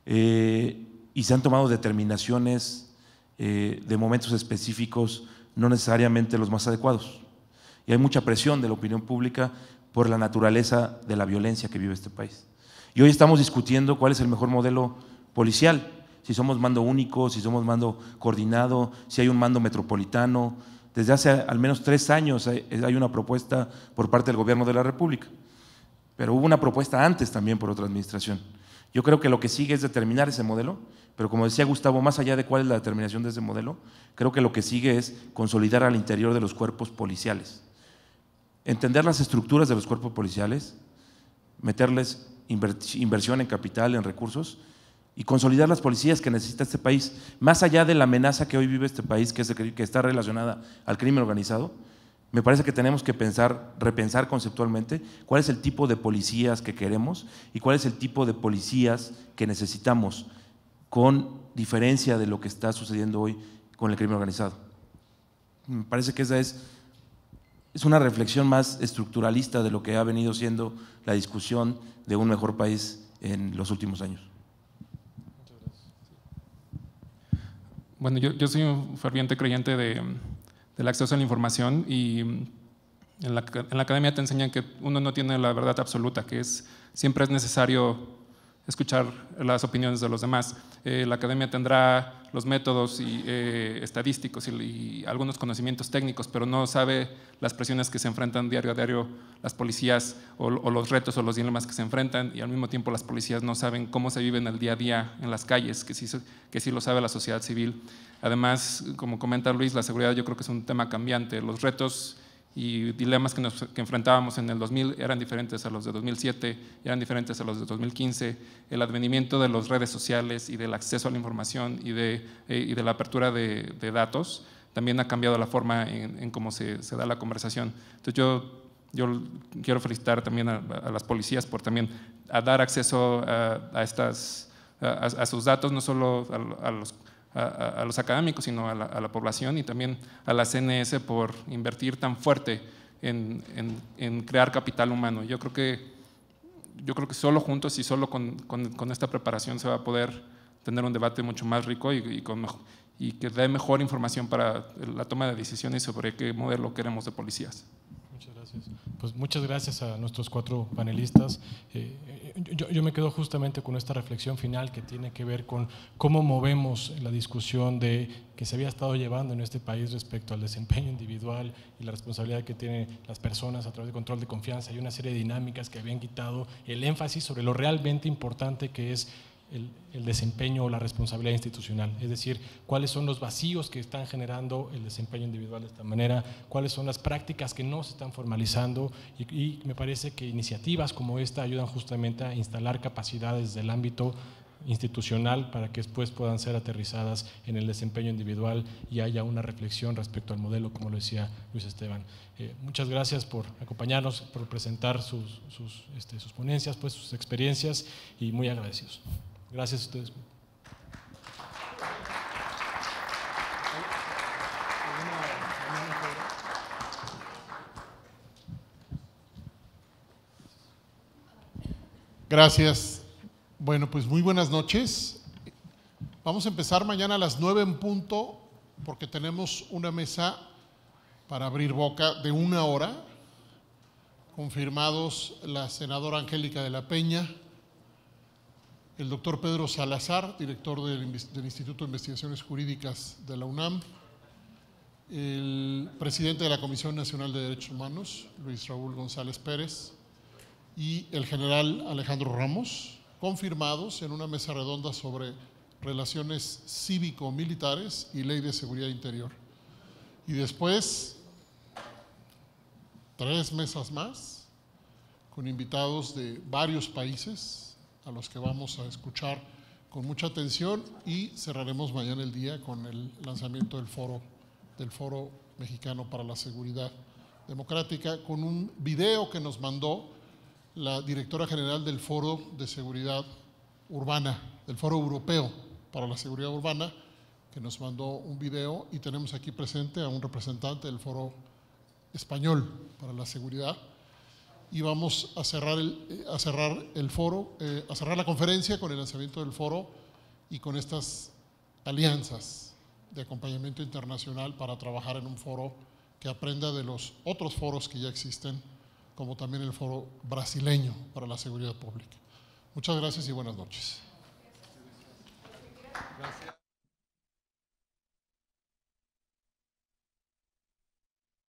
Y se han tomado determinaciones de momentos específicos, no necesariamente los más adecuados. Y hay mucha presión de la opinión pública por la naturaleza de la violencia que vive este país. Y hoy estamos discutiendo cuál es el mejor modelo policial, si somos mando único, si somos mando coordinado, si hay un mando metropolitano. Desde hace al menos 3 años hay una propuesta por parte del Gobierno de la República, pero hubo una propuesta antes también por otra administración. Yo creo que lo que sigue es determinar ese modelo, pero como decía Gustavo, más allá de cuál es la determinación de ese modelo, creo que lo que sigue es consolidar al interior de los cuerpos policiales, entender las estructuras de los cuerpos policiales, meterles inversión en capital, en recursos, y consolidar las policías que necesita este país, más allá de la amenaza que hoy vive este país, que está relacionada al crimen organizado. Me parece que tenemos que repensar conceptualmente cuál es el tipo de policías que queremos y cuál es el tipo de policías que necesitamos, con diferencia de lo que está sucediendo hoy con el crimen organizado. Me parece que esa es una reflexión más estructuralista de lo que ha venido siendo la discusión de un mejor país en los últimos años. Bueno, yo soy un ferviente creyente del acceso a la información, y en la academia te enseñan que uno no tiene la verdad absoluta, que siempre es necesario escuchar las opiniones de los demás. La academia tendrá los métodos estadísticos y algunos conocimientos técnicos, pero no sabe las presiones que se enfrentan diario a diario las policías, o los retos o los dilemas que se enfrentan, y al mismo tiempo las policías no saben cómo se vive en el día a día en las calles, que sí lo sabe la sociedad civil. Además, como comenta Luis, la seguridad yo creo que es un tema cambiante. Los retos y dilemas que enfrentábamos en el 2000 eran diferentes a los de 2007, eran diferentes a los de 2015. El advenimiento de las redes sociales y del acceso a la información y de la apertura de datos también ha cambiado la forma en cómo se da la conversación. Entonces yo quiero felicitar también a las policías por también dar acceso a sus datos, no solo a los académicos, sino a la población, y también a la CNS por invertir tan fuerte en crear capital humano. Yo creo que solo juntos y solo con esta preparación se va a poder tener un debate mucho más rico y que dé mejor información para la toma de decisiones sobre qué modelo queremos de policías. Muchas gracias. Pues muchas gracias a nuestros 4 panelistas. Yo me quedo justamente con esta reflexión final que tiene que ver con cómo movemos la discusión que se había estado llevando en este país respecto al desempeño individual y la responsabilidad que tienen las personas a través de control de confianza, y una serie de dinámicas que habían quitado el énfasis sobre lo realmente importante que es el desempeño o la responsabilidad institucional, es decir, cuáles son los vacíos que están generando el desempeño individual de esta manera, cuáles son las prácticas que no se están formalizando, y me parece que iniciativas como esta ayudan justamente a instalar capacidades del ámbito institucional para que después puedan ser aterrizadas en el desempeño individual y haya una reflexión respecto al modelo, como lo decía Luis Esteban. Muchas gracias por acompañarnos, por presentar sus ponencias, pues sus experiencias, y muy agradecidos. Gracias a ustedes. Gracias. Bueno, pues muy buenas noches. Vamos a empezar mañana a las 9 en punto, porque tenemos una mesa para abrir boca de 1 hora, confirmados la senadora Angélica de la Peña, el doctor Pedro Salazar, director del Instituto de Investigaciones Jurídicas de la UNAM, el presidente de la Comisión Nacional de Derechos Humanos, Luis Raúl González Pérez, y el general Alejandro Ramos, confirmados en una mesa redonda sobre relaciones cívico-militares y ley de seguridad interior. Y después, 3 mesas más, con invitados de varios países, a los que vamos a escuchar con mucha atención, y cerraremos mañana el día con el lanzamiento del Foro Mexicano para la Seguridad Democrática, con un video que nos mandó la directora general del Foro de Seguridad Urbana, del Foro Europeo para la Seguridad Urbana, que nos mandó un video, y tenemos aquí presente a un representante del Foro Español para la Seguridad, y vamos a cerrar el foro, a cerrar la conferencia con el lanzamiento del foro y con estas alianzas de acompañamiento internacional para trabajar en un foro que aprenda de los otros foros que ya existen, como también el foro brasileño para la seguridad pública. Muchas gracias y buenas noches.